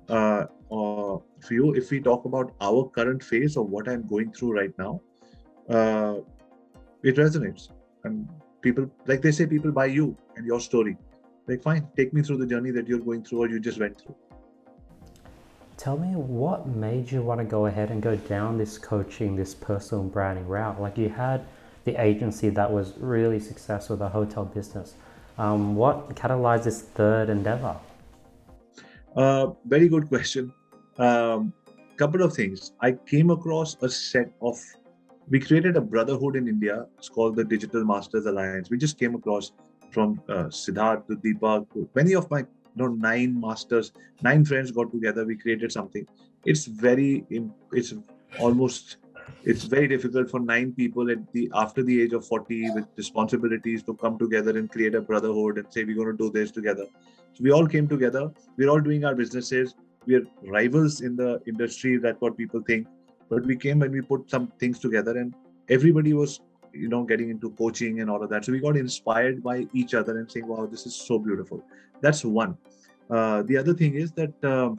S1: for you, if we talk about our current phase of what I'm going through right now, it resonates. And people, like they say, people buy you and your story. Like, fine, take me through the journey that you're going through or you just went through.
S2: Tell me what made you want to go ahead and go down this coaching, this personal branding route? Like, you had the agency that was really successful, the hotel business. What catalyzed this third endeavor?
S1: Very good question. Couple of things. I came across we created a brotherhood in India. It's called the Digital Masters Alliance. We just came across from Siddharth to Deepak to many of my 9 friends got together. We created something. It's very difficult for 9 people after the age of 40 with responsibilities to come together and create a brotherhood and say we're going to do this together. So we all came together. We're all doing our businesses. We're rivals in the industry. That's what people think. But we came and we put some things together, and everybody was getting into coaching and all of that. So we got inspired by each other and saying, wow, this is so beautiful. That's one. The other thing is that the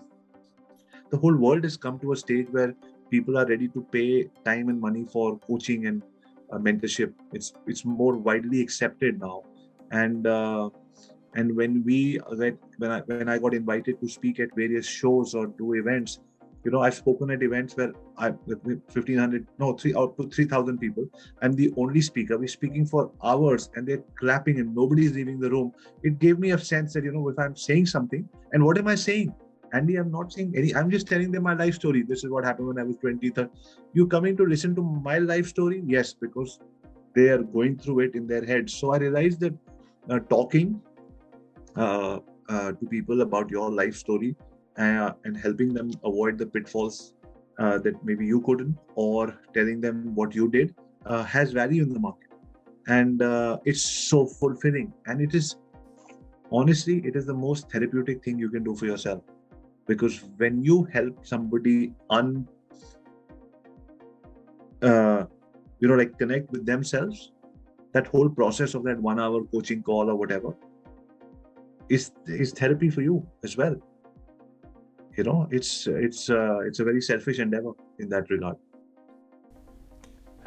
S1: whole world has come to a stage where people are ready to pay time and money for coaching and mentorship. It's more widely accepted now, and when I got invited to speak at various shows or do events, I've spoken at events where I with 1,500, no, three out to 3,000 people. I'm the only speaker. We're speaking for hours, and they're clapping, and nobody's leaving the room. It gave me a sense that if I'm saying something, and what am I saying? Andy, I'm not saying any. I'm just telling them my life story. This is what happened when I was 20, 30. You coming to listen to my life story? Yes, because they are going through it in their heads. So I realized that talking to people about your life story and helping them avoid the pitfalls that maybe you couldn't, or telling them what you did, has value in the market. And it's so fulfilling. And honestly, it is the most therapeutic thing you can do for yourself. Because when you help somebody like connect with themselves, that whole process of that 1 hour coaching call or whatever is therapy for you as well. It's a very selfish endeavor in that regard.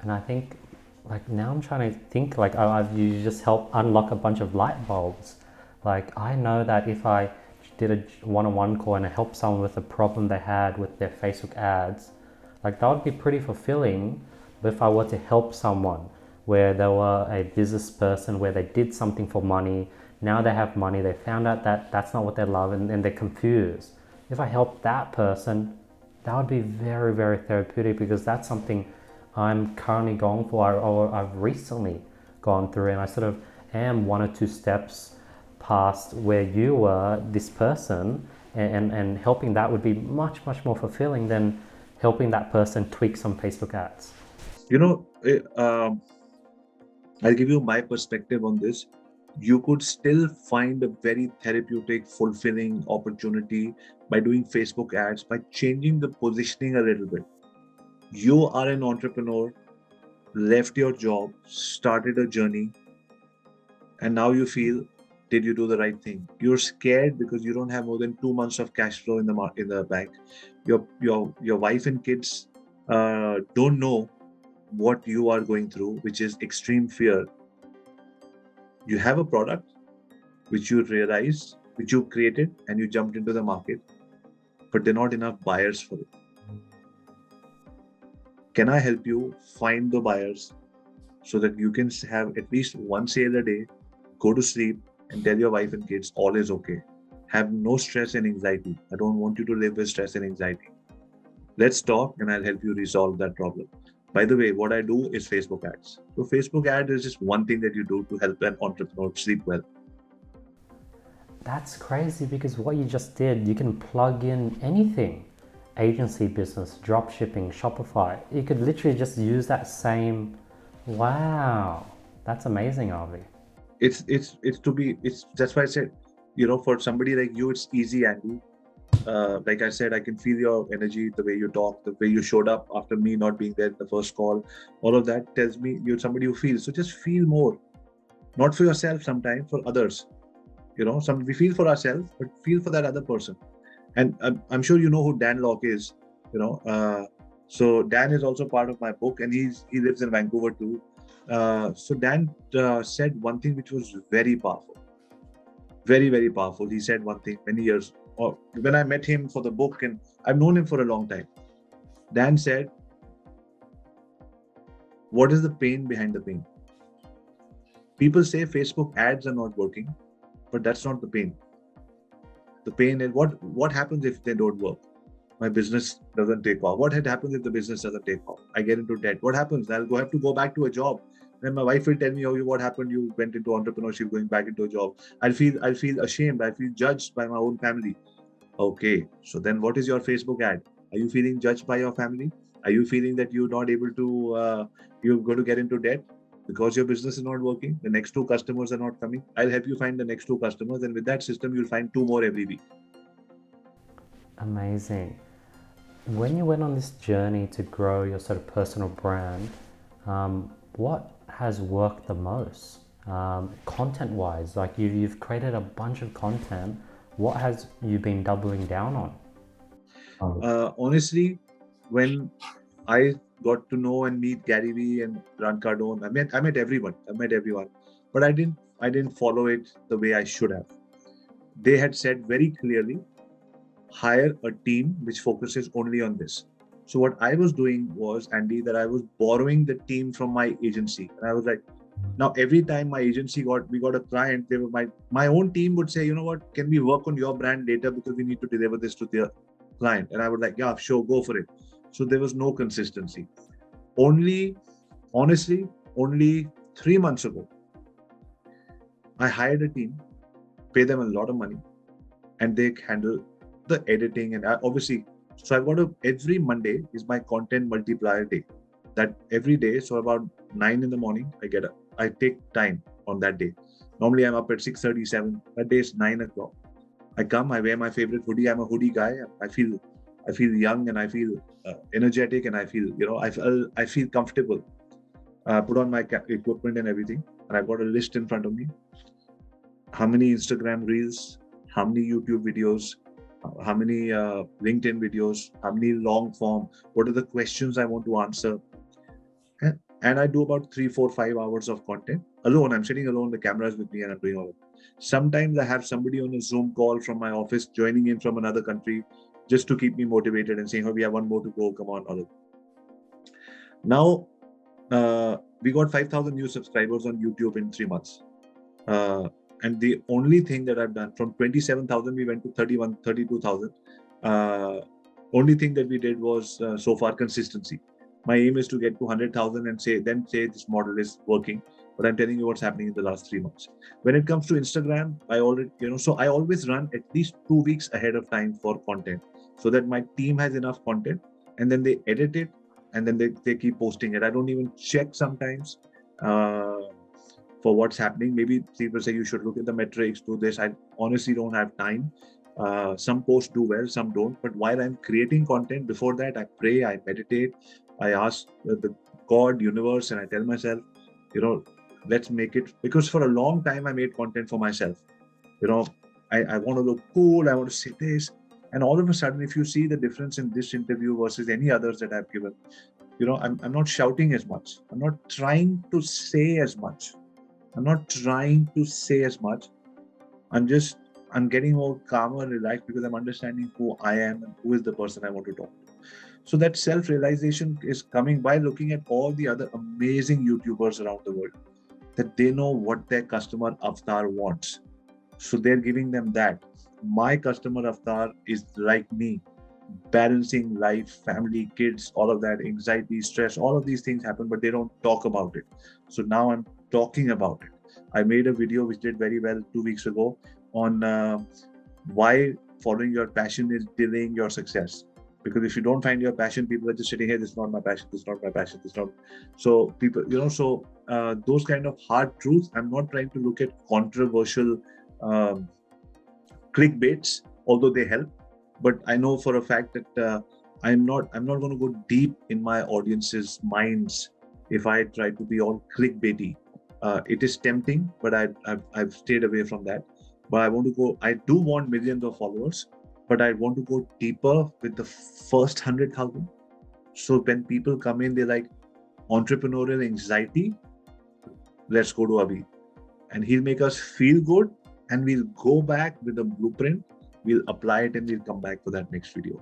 S2: And I think, like, now I'm trying to think, like, you just help unlock a bunch of light bulbs. Like, I know that if I did a one-on-one call and I helped someone with a problem they had with their Facebook ads, like, that would be pretty fulfilling. But if I were to help someone where they were a business person, where they did something for money, now they have money, they found out that that's not what they love, and they're confused. If I help that person, that would be very, very therapeutic, because that's something I'm currently going for, or I've recently gone through, and I sort of am 1 or 2 steps past where you were, this person, and helping that would be much, much more fulfilling than helping that person tweak some Facebook ads.
S1: I'll give you my perspective on this. You could still find a very therapeutic, fulfilling opportunity by doing Facebook ads, by changing the positioning a little bit. You are an entrepreneur, left your job, started a journey, and now you feel, did you do the right thing? You're scared because you don't have more than 2 months of cash flow in the bank. Your wife and kids don't know what you are going through, which is extreme fear. You have a product which you realized, which you created, and you jumped into the market, but there are not enough buyers for it. Can I help you find the buyers so that you can have at least one sale a day, go to sleep, and tell your wife and kids all is okay? Have no stress and anxiety. I don't want you to live with stress and anxiety. Let's talk and I'll help you resolve that problem. By the way, what I do is Facebook ads. So Facebook ad is just one thing that you do to help an entrepreneur sleep well.
S2: That's crazy, because what you just did, you can plug in anything. Agency business, drop shipping, Shopify. You could literally just use that same. Wow, that's amazing, Avi.
S1: That's why I said, for somebody like you, it's easy, Andy. Like I said, I can feel your energy, the way you talk, the way you showed up after me not being there at the first call. All of that tells me you're somebody who feels. So just feel more, not for yourself sometimes, for others. We feel for ourselves, but feel for that other person. And I'm sure you know who Dan Locke is. So Dan is also part of my book, and he lives in Vancouver too. So Dan said one thing which was very powerful, very, very powerful. He said one thing many years, or when I met him for the book, and I've known him for a long time. Dan said, what is the pain behind the pain? People say Facebook ads are not working, but that's not the pain. The pain is what happens if they don't work? My business doesn't take off. What happens if the business doesn't take off? I get into debt. What happens? I'll have to go back to a job. Then my wife will tell me, "Oh, what happened? You went into entrepreneurship, going back into a job." I'll feel ashamed. I feel judged by my own family. Okay, so then what is your Facebook ad? Are you feeling judged by your family? Are you feeling that you're not able to, you're going to get into debt because your business is not working? The next 2 customers are not coming. I'll help you find the next 2 customers, and with that system, you'll find 2 more every week.
S2: Amazing. When you went on this journey to grow your sort of personal brand, what has worked the most? Content-wise, like you've created a bunch of content. What has you been doubling down on?
S1: Honestly, when I got to know and meet Gary Vee and Grant Cardone. I met everyone. I met everyone, but I didn't follow it the way I should have. They had said very clearly, hire a team which focuses only on this. So what I was doing was, Andy, that I was borrowing the team from my agency, and I was like, now every time my agency we got a client, they were my own team would say, you know what, can we work on your brand later because we need to deliver this to the client, and I would like, yeah, sure, go for it. So there was no consistency. Only, honestly, only 3 months ago, I hired a team, pay them a lot of money, and they handle the editing and obviously. So I've got every Monday is my content multiplier day. That every day, so about 9 in the morning, I get up. I take time on that day. Normally I'm up at 6:37. That day is 9 o'clock. I come, I wear my favorite hoodie. I'm a hoodie guy. I feel young and I feel energetic and I feel, I feel comfortable. Put on my equipment and everything, and I've got a list in front of me. How many Instagram reels, how many YouTube videos, how many LinkedIn videos, how many long form, what are the questions I want to answer. And I do about 3, 4, 5 hours of content alone. I'm sitting alone, the camera is with me, and I'm doing all of it. Sometimes I have somebody on a Zoom call from my office joining in from another country just to keep me motivated and saying, oh, we have one more to go, come on, all of it. Now, we got 5,000 new subscribers on YouTube in 3 months. And the only thing that I've done, from 27,000, we went to 31, 32,000. Only thing that we did was so far consistency. My aim is to get to 100,000 and say this model is working. But I'm telling you what's happening in the last 3 months. When it comes to Instagram, I already, so I always run at least 2 weeks ahead of time for content so that my team has enough content, and then they edit it, and then they keep posting it. I don't even check sometimes for what's happening. Maybe people say you should look at the metrics, do this. I honestly don't have time. Some posts do well, some don't. But while I'm creating content, before that, I pray, I meditate, I ask the God, universe, and I tell myself, let's make it. Because for a long time, I made content for myself. I want to look cool. I want to say this. And all of a sudden, if you see the difference in this interview versus any others that I've given, I'm not shouting as much. I'm not trying to say as much. I'm getting more calmer and relaxed because I'm understanding who I am and who is the person I want to talk to. So that self-realization is coming by looking at all the other amazing YouTubers around the world, that they know what their customer avatar wants. So they're giving them that. My customer avatar is like me, balancing life, family, kids, all of that, anxiety, stress, all of these things happen, but they don't talk about it. So now I'm talking about it. I made a video which did very well 2 weeks ago on why following your passion is delaying your success. Because if you don't find your passion, people are just sitting here, this is not my passion, this is not my passion, this is not. So people, those kind of hard truths, I'm not trying to look at controversial clickbaits, although they help. But I know for a fact that I'm not going to go deep in my audience's minds if I try to be all clickbaity. It is tempting, but I've stayed away from that. But I do want millions of followers, but I want to go deeper with the first 100,000. So when people come in, they're like, entrepreneurial anxiety, let's go to Avi. And he'll make us feel good, and we'll go back with a blueprint, we'll apply it, and we'll come back for that next video.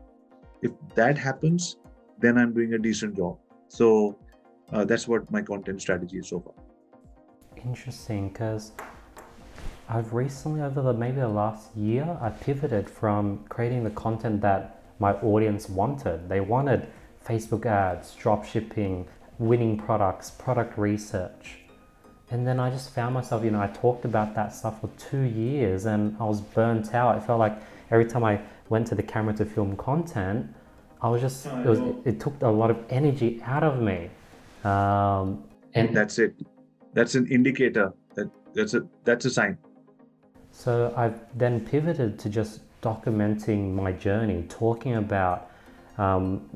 S1: If that happens, then I'm doing a decent job. So that's what my content strategy is so far.
S2: Interesting, because I've recently, over maybe the last year, I pivoted from creating the content that my audience wanted. They wanted Facebook ads, drop shipping, winning products, product research. And then I just found myself, I talked about that stuff for 2 years and I was burnt out. It felt like every time I went to the camera to film content, I was just, it took a lot of energy out of me.
S1: And that's it. That's an indicator. That's a sign.
S2: So I've then pivoted to just documenting my journey, talking about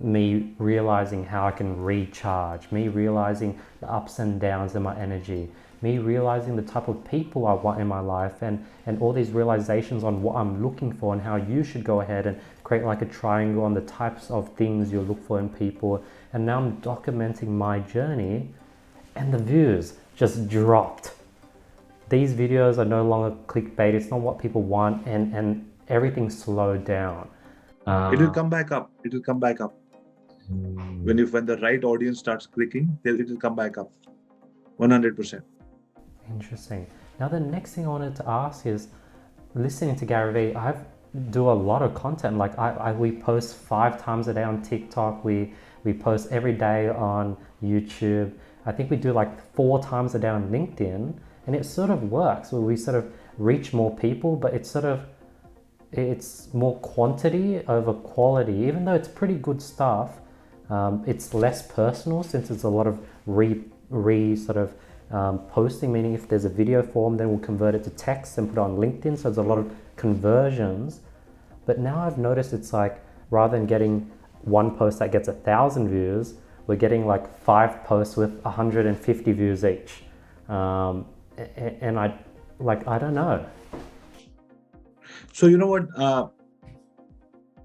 S2: me realizing how I can recharge, me realizing the ups and downs in my energy, me realizing the type of people I want in my life, and all these realizations on what I'm looking for and how you should go ahead and create like a triangle on the types of things you look for in people. And now I'm documenting my journey, and the views just dropped. These videos are no longer clickbait. It's not what people want, and everything slowed down.
S1: It will come back up. It will come back up. When the right audience starts clicking, it will come back up. 100%.
S2: Interesting. Now the next thing I wanted to ask is, listening to Gary Vee, I do a lot of content. Like we post 5 times a day on TikTok. We post every day on YouTube. I think we do like 4 times a day on LinkedIn, and it sort of works where we sort of reach more people, but it's more quantity over quality. Even though it's pretty good stuff, it's less personal since it's a lot of posting, meaning if there's a video form, then we'll convert it to text and put it on LinkedIn. So there's a lot of conversions. But now I've noticed it's like, rather than getting one post that gets 1,000 views, we're getting like 5 posts with 150 views each. And I don't know.
S1: So you know what?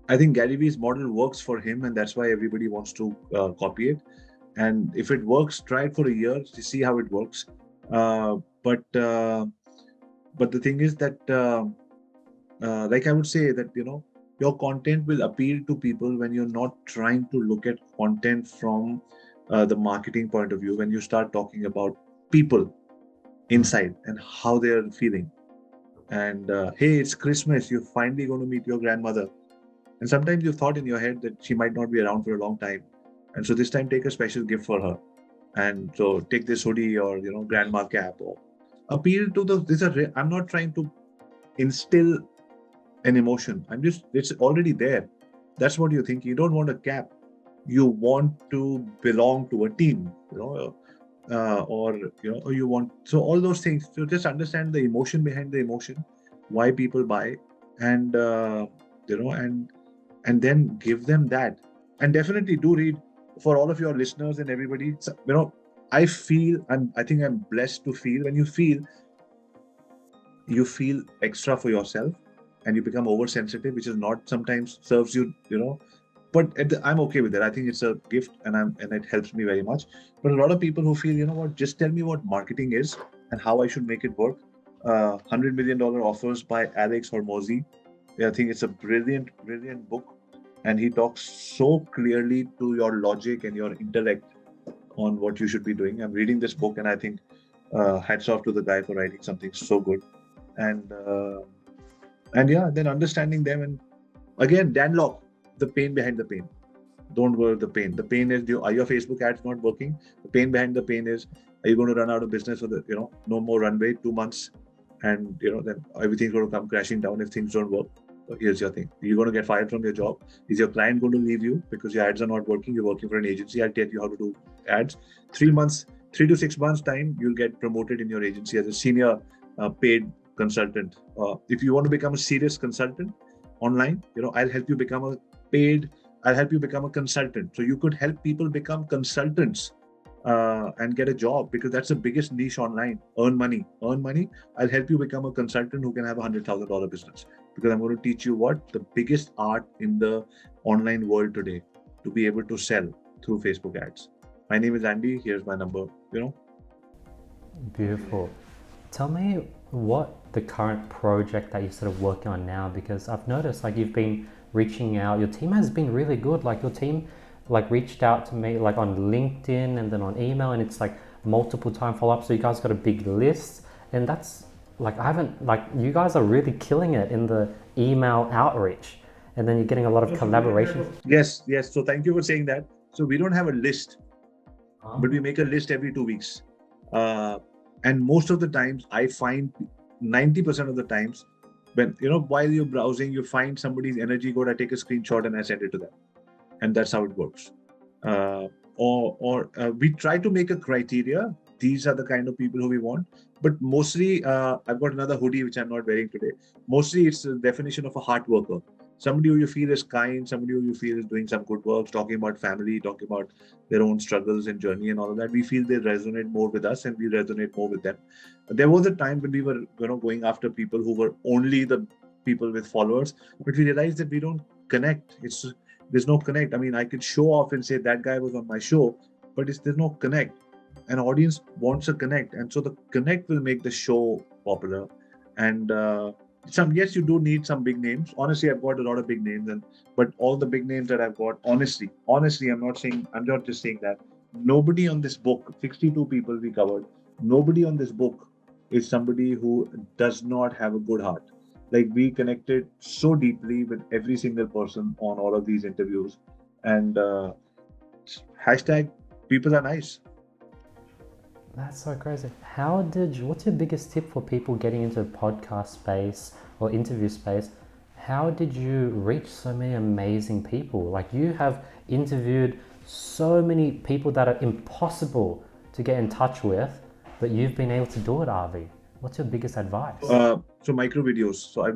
S1: I think Gary Vee's model works for him, and that's why everybody wants to copy it. And if it works, try it for a year to see how it works. But the thing is that, like I would say that, your content will appeal to people when you're not trying to look at content from the marketing point of view. When you start talking about people inside and how they are feeling. And hey, it's Christmas. You're finally going to meet your grandmother. And sometimes you thought in your head that she might not be around for a long time. And so this time, take a special gift for her. And so take this hoodie or, grandma cap, or appeal to I'm not trying to instill an emotion. It's already there. That's what you think. You don't want a cap. You want to belong to a team, or you want, so all those things. So just understand the emotion behind the emotion, why people buy, and, and then give them that. And definitely do read. For all of your listeners and everybody, I think I'm blessed to feel. When you feel extra for yourself, and you become oversensitive, which is not sometimes serves you, but I'm okay with it. I think it's a gift, and it helps me very much. But a lot of people who feel, just tell me what marketing is and how I should make it work. $100 million Offers by Alex Hormozy. I think it's a brilliant book. And he talks so clearly to your logic and your intellect on what you should be doing. I'm reading this book, and I think hats off to the guy for writing something so good. And then understanding them. And again, Dan Locke, the pain behind the pain. Don't worry the pain. The pain is, are your Facebook ads not working? The pain behind the pain is, are you going to run out of business or no more runway, 2 months, and then everything's going to come crashing down if things don't work. So here's your thing. You're going to get fired from your job. Is your client going to leave you because your ads are not working? You're working for an agency. I'll tell you how to do ads. 3 to 6 months time, you'll get promoted in your agency as a senior paid consultant. If you want to become a serious consultant online, I'll help you become a consultant. So you could help people become consultants and get a job, because that's the biggest niche online. Earn money. I'll help you become a consultant who can have $100,000 business, because I'm going to teach you what the biggest art in the online world today, to be able to sell through Facebook ads. My name is Andy. Here's my number.
S2: Beautiful. Tell me what the current project that you're sort of working on now, because I've noticed like you've been reaching out. Your team has been really good. Like your team reached out to me like on LinkedIn and then on email, and it's like multiple time follow-ups. So you guys got a big list, and that's you guys are really killing it in the email outreach, and then you're getting a lot of collaboration.
S1: Yes. So thank you for saying that. So we don't have a list, but we make a list every 2 weeks. And most of the times, I find 90% of the times, when while you're browsing, you find somebody's energy code, I take a screenshot and I send it to them. And that's how it works. We try to make a criteria. These are the kind of people who we want. But mostly, I've got another hoodie which I'm not wearing today. Mostly, it's the definition of a heart worker. Somebody who you feel is kind, somebody who you feel is doing some good work, talking about family, talking about their own struggles and journey and all of that. We feel they resonate more with us, and we resonate more with them. There was a time when we were going after people who were only the people with followers, but we realized that we don't connect. There's no connect. I mean, I could show off and say that guy was on my show, but there's no connect. An audience wants a connect, and so the connect will make the show popular. And yes, you do need some big names. Honestly, I've got a lot of big names, but all the big names that I've got, honestly, I'm not just saying that. Nobody on this book, 62 people we covered, nobody on this book is somebody who does not have a good heart. Like, we connected so deeply with every single person on all of these interviews, and hashtag people are nice.
S2: That's so crazy. What's your biggest tip for people getting into the podcast space or interview space? How did you reach so many amazing people? Like, you have interviewed so many people that are impossible to get in touch with, but you've been able to do it, Avi. What's your biggest advice?
S1: So micro videos. So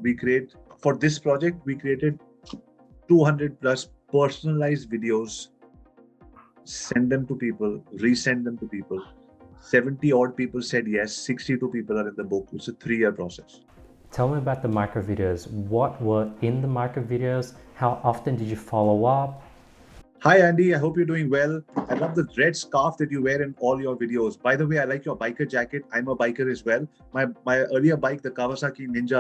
S1: we create, for this project, we created 200 plus personalized videos, send them to people, resend them to people. 70 odd people said yes, 62 people are in the book. It's a 3-year process.
S2: Tell me about the micro videos. What were in the micro videos? How often did you follow up?
S1: Hi Andy, I hope you're doing well. I love the red scarf that you wear in all your videos. By the way, I like your biker jacket. I'm a biker as well. My earlier bike, the Kawasaki Ninja,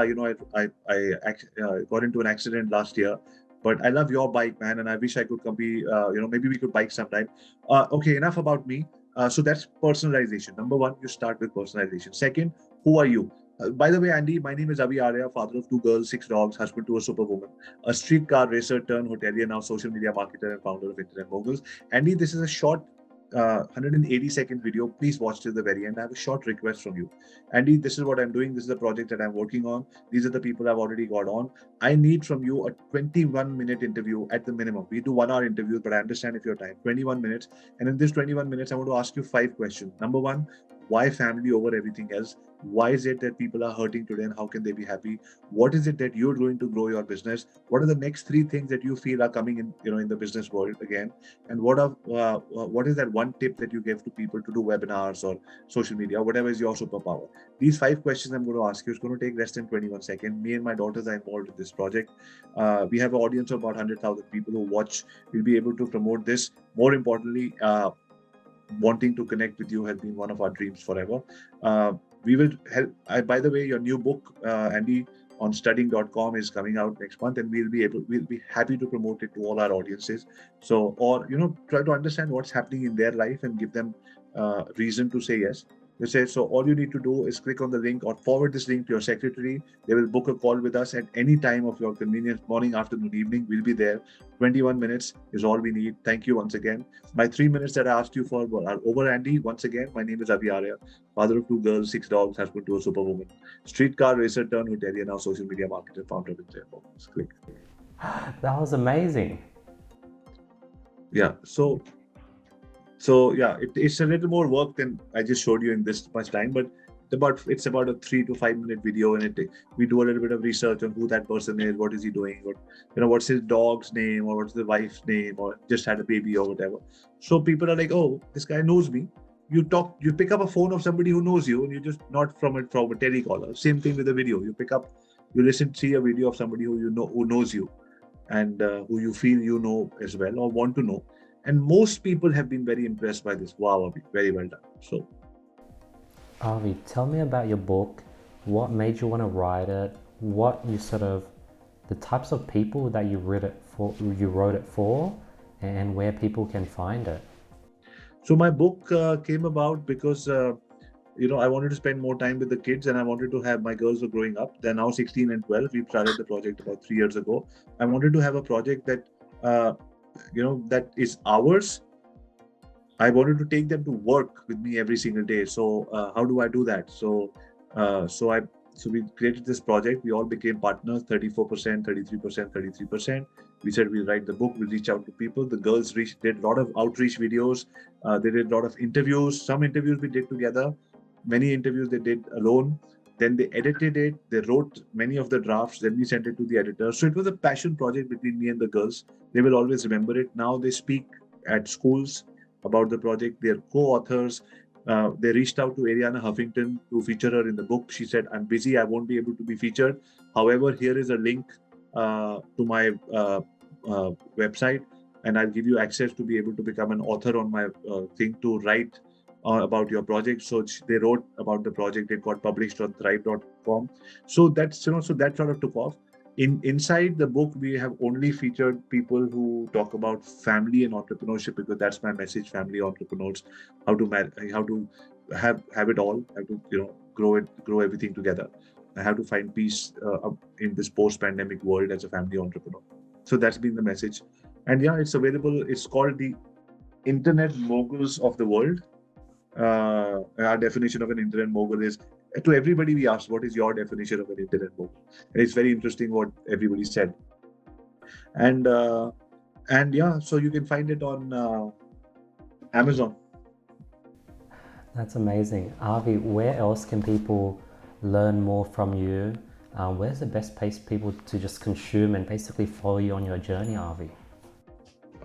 S1: I got into an accident last year. But I love your bike, man, and I wish I could maybe we could bike sometime. Okay, enough about me. So that's personalization. Number one, you start with personalization. Second, who are you? By the way, Andy, my name is Avi Arya, father of 2 girls, 6 dogs, husband to a superwoman, a streetcar racer turned hotelier, now social media marketer and founder of Internet Moguls. Andy, this is a short 180-second video. Please watch till the very end. I have a short request from you. Andy, this is what I'm doing. This is the project that I'm working on. These are the people I've already got on. I need from you a 21-minute interview at the minimum. We do 1-hour interviews, but I understand if you're time. 21 minutes. And in this 21 minutes, I want to ask you 5 questions. Number one, why family over everything else? Why is it that people are hurting today and how can they be happy? What is it that you're doing to grow your business? What are the next 3 things that you feel are coming in the business world again? And what is that one tip that you give to people to do webinars or social media, whatever is your superpower? These 5 questions I'm going to ask you. It's going to take less than 21 seconds. Me and my daughters are involved in this project. We have an audience of about 100,000 people who watch. We'll be able to promote this. More importantly, wanting to connect with you has been one of our dreams forever. We will help. By the way, your new book, Andy, on studying.com is coming out next month, and we'll be happy to promote it to all our audiences. So, or try to understand what's happening in their life and give them reason to say yes. They say, so all you need to do is click on the link or forward this link to your secretary. They will book a call with us at any time of your convenience, morning, afternoon, evening. We'll be there. 21 minutes is all we need. Thank you once again. My 3 minutes that I asked you for are over, Andy. Once again, my name is Avi Arya, father of 2 girls, 6 dogs, husband to a superwoman, streetcar racer turned hotelier, now social media marketer, founder of Internet Moguls. Click.
S2: That was amazing.
S1: Yeah. So yeah, it's a little more work than I just showed you in this much time, but it's about a 3 to 5 minute video, and we do a little bit of research on who that person is, what is he doing, what's his dog's name, or what's the wife's name, or just had a baby or whatever. So people are like, oh, this guy knows me. You pick up a phone of somebody who knows you, and you just not from a telecaller. Same thing with the video. You see a video of somebody who knows you, and who you feel as well or want to know. And most people have been very impressed by this. Wow, Avi, very well done. So,
S2: Avi, tell me about your book. What made you want to write it? The types of people that you wrote it for, and where people can find it.
S1: So my book came about because I wanted to spend more time with the kids, and I wanted to have my girls were growing up. They're now 16 and 12. We started the project about 3 years ago. I wanted to have a project that that is ours. I wanted to take them to work with me every single day. So how do I do that? So we created this project. We all became partners, 34%, 33%, 33%. We said we'll write the book, we'll reach out to people. The girls did a lot of outreach videos. They did a lot of interviews. Some interviews we did together. Many interviews they did alone. Then they edited it. They wrote many of the drafts. Then we sent it to the editor. So it was a passion project between me and the girls. They will always remember it. Now they speak at schools about the project. They're co-authors. They reached out to Ariana Huffington to feature her in the book. She said, I'm busy. I won't be able to be featured. However, here is a link to my website, and I'll give you access to be able to become an author on my thing, to write about your project. So they wrote about the project. It got published on thrive.com. So that's, so that sort of took off. Inside the book, we have only featured people who talk about family and entrepreneurship, because that's my message: family entrepreneurs, how to have it all, how to grow everything together, and how to find peace in this post-pandemic world as a family entrepreneur. So that's been the message, and yeah, it's available. It's called the Internet Moguls of the World. Our definition of an internet mogul is, to everybody we asked, what is your definition of an internet mogul? And it's very interesting what everybody said. And yeah, so you can find it on Amazon.
S2: That's amazing. Avi, where else can people learn more from you? Where's the best place for people to just consume and basically follow you on your journey, Avi?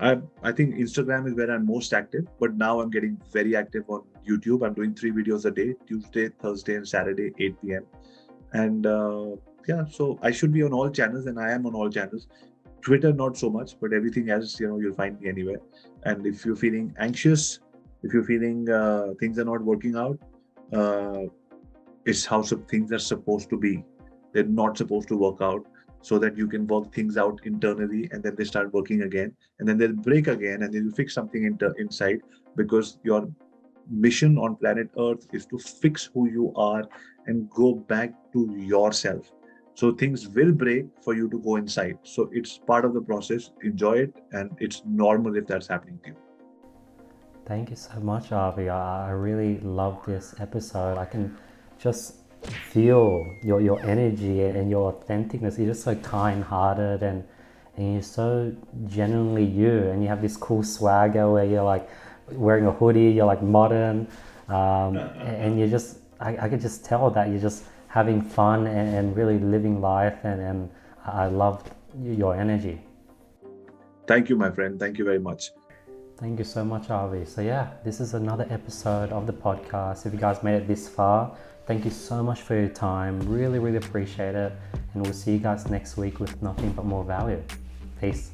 S1: I think Instagram is where I'm most active, but now I'm getting very active on YouTube. I'm doing 3 videos a day: Tuesday, Thursday, and Saturday, 8 p.m. And yeah, so I should be on all channels, and I am on all channels. Twitter, not so much, but everything else, you'll find me anywhere. And if you're feeling anxious, if you're feeling things are not working out, uh, it's how some things are supposed to be. They're not supposed to work out, so that you can work things out internally, and then they start working again, and then they'll break again, and then you fix something inside, because your mission on planet Earth is to fix who you are and go back to yourself. So things will break for you to go inside. So it's part of the process. Enjoy it, and it's normal if that's happening to you.
S2: Thank you so much, Avi. I really love this episode. I can just feel your energy and your authenticness. You're just so kind-hearted, and you're so genuinely you, and you have this cool swagger where you're like wearing a hoodie, you're like modern, and you're just, I could just tell that you're just having fun and really living life, and I loved your energy.
S1: Thank you, my friend. Thank you very much.
S2: Thank you so much, Avi. So yeah, this is another episode of the podcast. If you guys made it this far, thank you so much for your time. Really, really appreciate it. And we'll see you guys next week with nothing but more value. Peace.